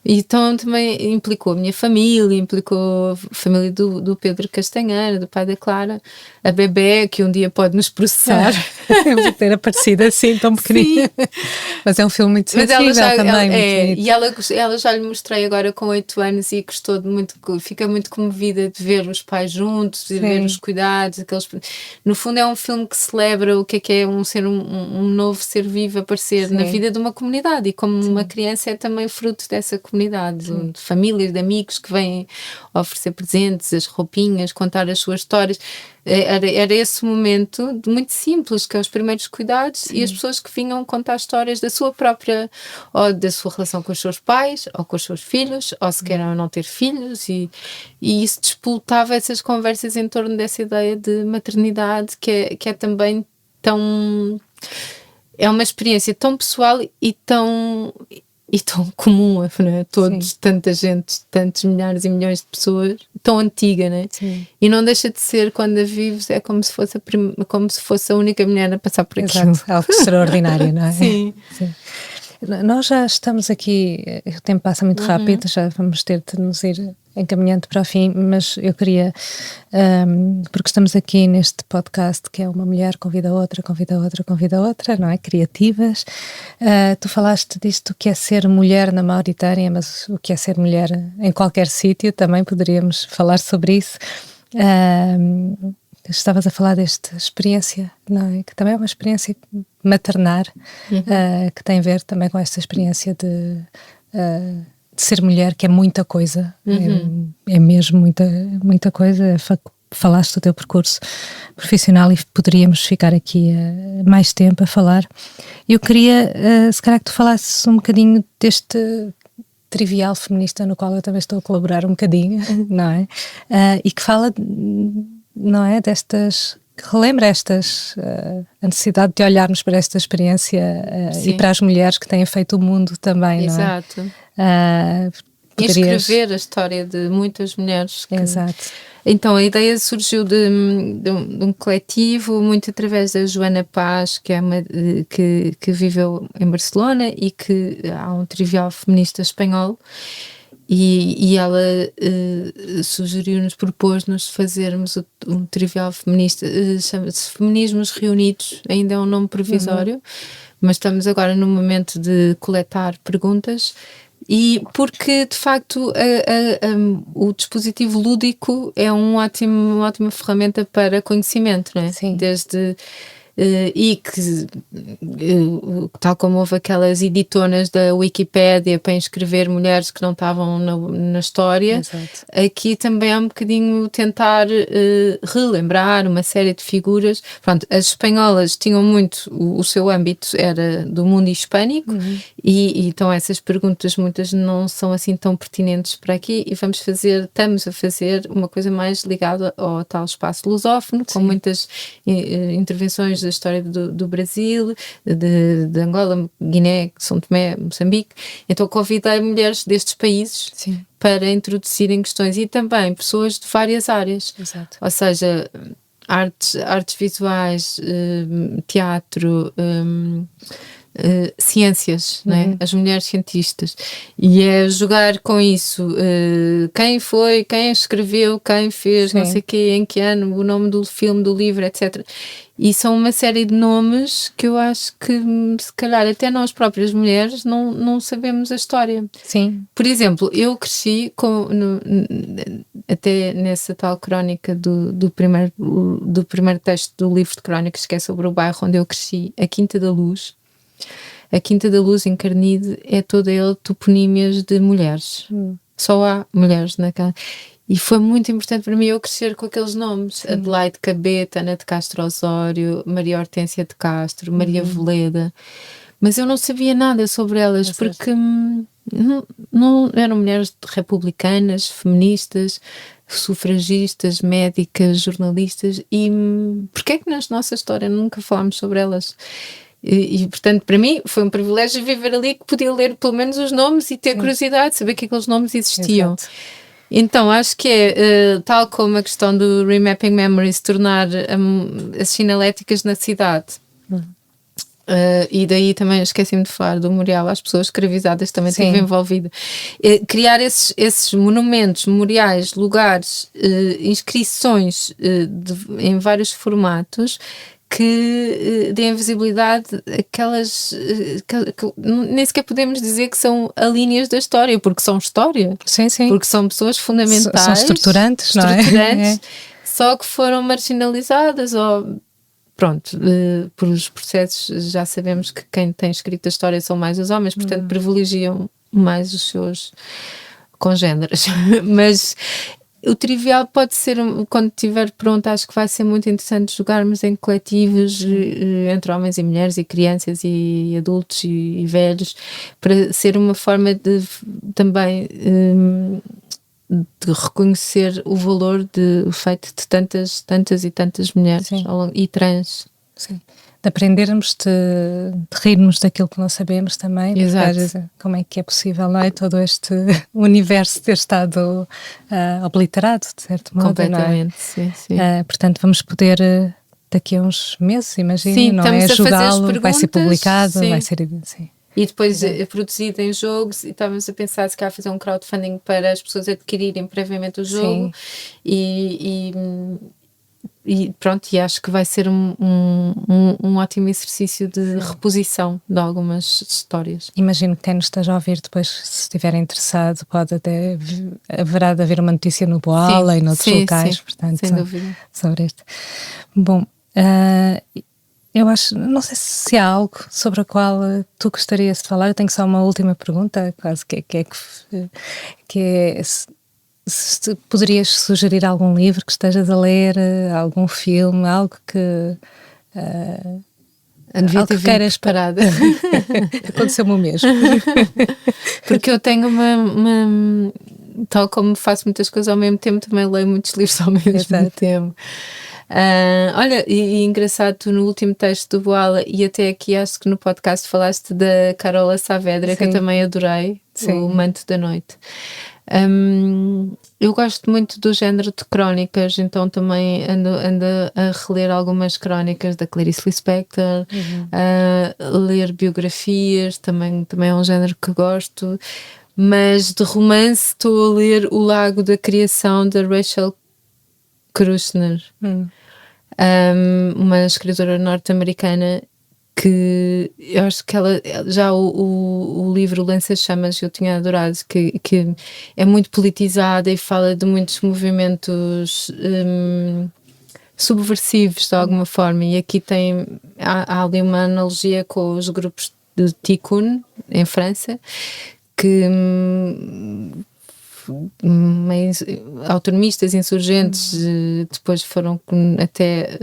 E então também implicou a minha família, implicou a família do Pedro Castanheira, do pai da Clara, a bebé, que um dia pode nos processar. Por ter aparecido assim tão pequenina. Mas é um filme muito sensível também. E ela já lhe mostrei agora com 8 anos e gostou muito, fica muito comovida de ver os pais juntos, de ver os cuidados. No fundo é um filme que celebra o que é um novo ser vivo aparecer na vida de uma comunidade, e como uma criança é também fruto dessa comunidade, de famílias, de amigos que vêm oferecer presentes, as roupinhas, contar as suas histórias. Era esse momento muito simples, que é os primeiros cuidados, e as pessoas que vinham contar histórias da sua própria, ou da sua relação com os seus pais, ou com os seus filhos, ou se querem ou não ter filhos, e isso despoltava essas conversas em torno dessa ideia de maternidade, que é também tão... É uma experiência tão pessoal e tão comum, não é? Tanta gente, tantos milhares e milhões de pessoas, tão antiga, não é? E não deixa de ser, quando a vives, é como se fosse a única mulher a passar por aquilo. Exato, algo extraordinário, não é? Sim. Nós já estamos aqui, o tempo passa muito rápido, já vamos ter de nos ir encaminhando para o fim, mas eu queria, porque estamos aqui neste podcast que é uma mulher convida outra, não é? Criativas. Tu falaste disto, o que é ser mulher na Mauritânia, mas o que é ser mulher em qualquer sítio, também poderíamos falar sobre isso. Estavas a falar desta experiência, não é? Que também é uma experiência maternar, que tem a ver também com esta experiência de ser mulher, que é muita coisa, é mesmo muita coisa. Falaste do teu percurso profissional e poderíamos ficar aqui mais tempo a falar. Eu queria, se calhar, que tu falasses um bocadinho deste trivial feminista no qual eu também estou a colaborar um bocadinho, não é? E que fala, não é, destas... que relembra a necessidade de olharmos para esta experiência e para as mulheres que têm feito o mundo também, não é? Exato. E escrever a história de muitas mulheres. Exato. Então a ideia surgiu de um coletivo, muito através da Joana Paz, que é que viveu em Barcelona e que há um trivial feminista espanhol. E ela sugeriu-nos, propôs-nos fazermos um trivial feminista, chama-se Feminismos Reunidos, ainda é um nome provisório, mas estamos agora no momento de coletar perguntas, e porque de facto o dispositivo lúdico é uma ótima ferramenta para conhecimento, não é? Sim. Desde e que, tal como houve aquelas editonas da Wikipédia para inscrever mulheres que não estavam na história, Exato. aqui também é um bocadinho tentar relembrar uma série de figuras. Pronto, as espanholas tinham muito, o seu âmbito era do mundo hispânico, e então essas perguntas muitas não são assim tão pertinentes para aqui, e estamos a fazer uma coisa mais ligada ao tal espaço lusófono, com muitas intervenções da história do Brasil, de Angola, Guiné, São Tomé, Moçambique. Então convidei mulheres destes países para introduzirem questões, e também pessoas de várias áreas. Exato. Ou seja, artes visuais, teatro, ciências, né? As mulheres cientistas, e é jogar com isso, quem escreveu, quem fez, não sei o quê, em que ano, o nome do filme, do livro, etc. E são uma série de nomes que eu acho que se calhar até nós próprias mulheres não sabemos a história. Sim. Por exemplo, eu cresci até nessa tal crónica do primeiro texto do livro de crónicas, que é sobre o bairro onde eu cresci, a Quinta da Luz. A Quinta da Luz, em Carnide, é toda ele toponímias de mulheres. Só há mulheres naquela. E foi muito importante para mim eu crescer com aqueles nomes. Adelaide Cabeta, Ana de Castro Osório, Maria Hortência de Castro, Maria Veleda. Mas eu não sabia nada sobre elas, porque não eram mulheres republicanas, feministas, sufragistas, médicas, jornalistas. E porquê é que na nossa história nunca falámos sobre elas? E portanto, para mim foi um privilégio viver ali, que podia ler pelo menos os nomes e ter curiosidade de saber que aqueles nomes existiam. Exato. Então acho que é tal como a questão do Remapping Memories, tornar as sinaléticas na cidade. E daí também esqueci-me de falar do memorial às pessoas escravizadas, também estive envolvida. Criar esses monumentos, memoriais, lugares, inscrições em vários formatos, que deem visibilidade àquelas que nem sequer podemos dizer que são alíneas da história, porque são história. Sim. Porque são pessoas fundamentais, são estruturantes, não é? Só que foram marginalizadas, ou pronto, por os processos já sabemos que quem tem escrito a história são mais os homens, portanto privilegiam mais os seus congêneres. Mas o trivial pode ser, quando estiver pronto, acho que vai ser muito interessante jogarmos em coletivos entre homens e mulheres, e crianças e adultos e velhos, para ser uma forma de também de reconhecer o valor o feito de tantas e tantas mulheres e trans. Sim. De aprendermos, de rirmos daquilo que não sabemos também. Exato. Porque, às vezes, como é que é possível, não é? Todo este universo ter estado obliterado, de certo modo. Completamente, não é? sim. Portanto, vamos poder, daqui a uns meses, imagino, sim, não é? Ajudá-lo, vai ser publicado, vai ser. Sim. E depois é produzido em jogos, e estávamos a pensar se calhar fazer um crowdfunding para as pessoas adquirirem previamente o jogo. E pronto, e acho que vai ser um ótimo exercício de reposição de algumas histórias. Imagino que quem nos esteja a ouvir depois, se estiver interessado, pode até haverá de haver uma notícia no Boala e noutros locais, portanto, sem dúvida, sobre este. Bom, eu acho, não sei se há algo sobre o qual tu gostarias de falar. Eu tenho só uma última pergunta, quase que é se poderias sugerir algum livro que estejas a ler, algum filme, algo que algo que queiras parada. Aconteceu-me o mesmo. Porque eu tenho uma tal como faço muitas coisas ao mesmo tempo, também leio muitos livros ao mesmo tempo. Olha, e engraçado, tu no último texto do Boala, e até aqui acho que no podcast falaste da Carola Saavedra, que eu também adorei, O Manto da Noite. Eu gosto muito do género de crónicas, então também ando a reler algumas crónicas da Clarice Lispector, ler biografias, também é um género que gosto. Mas de romance estou a ler O Lago da Criação, da Rachel Kushner, uma escritora norte-americana, que eu acho que ela já o livro Lança-Chamas eu tinha adorado, que é muito politizada e fala de muitos movimentos subversivos de alguma forma, e aqui há ali uma analogia com os grupos de Tikkun em França, que autonomistas, insurgentes, depois foram até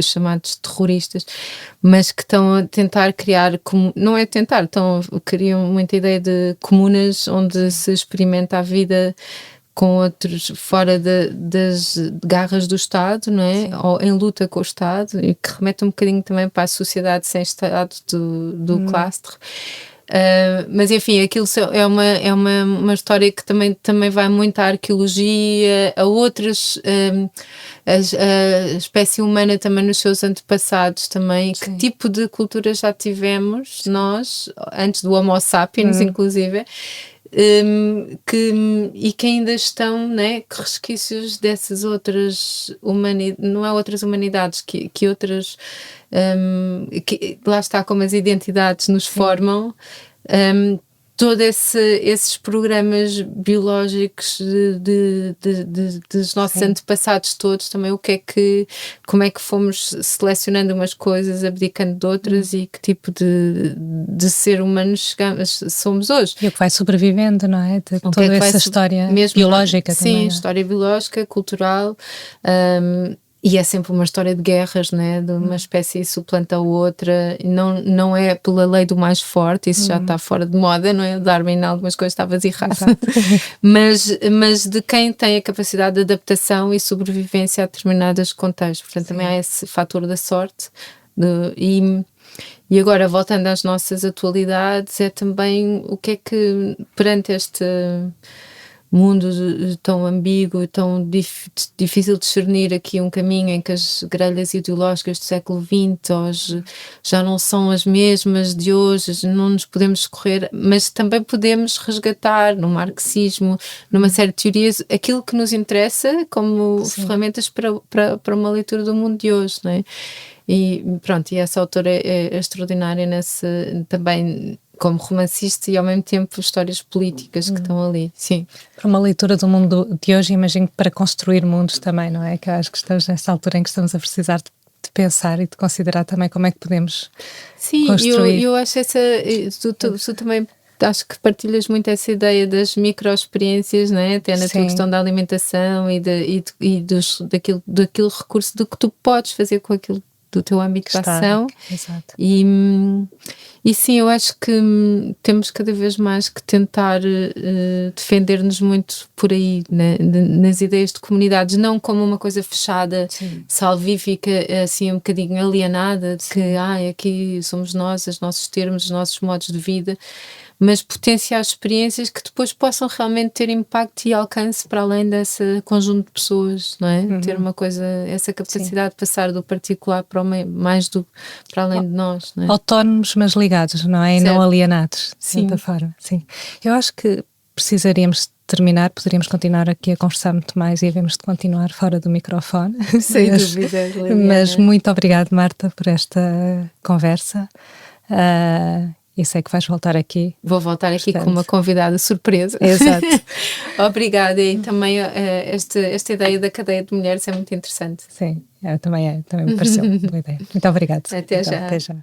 chamados terroristas, mas que estão a tentar criar, não é tentar, criam muita ideia de comunas onde se experimenta a vida com outros fora das garras do Estado, não é? Ou em luta com o Estado, e que remete um bocadinho também para a sociedade sem Estado do Clastre. Mas enfim, aquilo é uma história que também vai muito à arqueologia, a outras, a espécie humana também nos seus antepassados também. Sim. Que tipo de cultura já tivemos nós, antes do Homo sapiens, inclusive, e que ainda estão, né, que resquícios dessas outras humanidades, não há outras humanidades que outras, que lá está, como as identidades nos formam, todos esses programas biológicos dos nossos antepassados todos também, como é que fomos selecionando umas coisas, abdicando de outras, e que tipo de ser humano somos hoje. E o que vai sobrevivendo, não é? De toda essa história mesmo, biológica também. Sim, história biológica, cultural, e é sempre uma história de guerras, né? De uma espécie suplanta a outra, não é pela lei do mais forte, isso já está fora de moda, não é? O Darwin em algumas coisas estavas errado. mas de quem tem a capacidade de adaptação e sobrevivência a determinados contextos. Portanto, também há esse fator da sorte. E agora, voltando às nossas atualidades, é também o que é que, perante este mundo tão ambíguo, tão difícil de discernir aqui um caminho em que as grelhas ideológicas do século XX hoje já não são as mesmas de hoje, não nos podemos escorrer, mas também podemos resgatar no marxismo, numa série de teorias, aquilo que nos interessa como ferramentas para uma leitura do mundo de hoje, não é? E pronto, e essa autora é extraordinária também como romancista, e ao mesmo tempo histórias políticas que estão ali, sim. Para uma leitura do mundo de hoje, imagino que para construir mundos também, não é? Que eu acho que estamos nessa altura em que estamos a precisar de pensar e de considerar também como é que podemos construir. Sim, eu acho tu também acho que partilhas muito essa ideia das micro-experiências, não é? Até na tua questão da alimentação e daquele recurso do que tu podes fazer com aquilo do teu âmbito de ação. Exato. E sim, eu acho que temos cada vez mais que tentar defender-nos muito por aí, né? Nas ideias de comunidades, não como uma coisa fechada, salvífica, assim um bocadinho alienada, de que aqui somos nós, os nossos termos, os nossos modos de vida, mas potenciar experiências que depois possam realmente ter impacto e alcance para além desse conjunto de pessoas, não é? Ter uma coisa, essa capacidade de passar do particular para o meio, para além de nós, não é? Autónomos, mas ligados, não é? E não alienados, de certa forma. Sim. Eu acho que precisaríamos terminar, poderíamos continuar aqui a conversar muito mais e havemos de continuar fora do microfone. Sem dúvida, Liliana. Mas muito obrigada, Marta, por esta conversa. E sei que vais voltar aqui. Vou voltar aqui com uma convidada surpresa. Exato. Obrigada. E também esta ideia da cadeia de mulheres é muito interessante. Sim, também me pareceu uma boa ideia. Muito obrigada. Até já.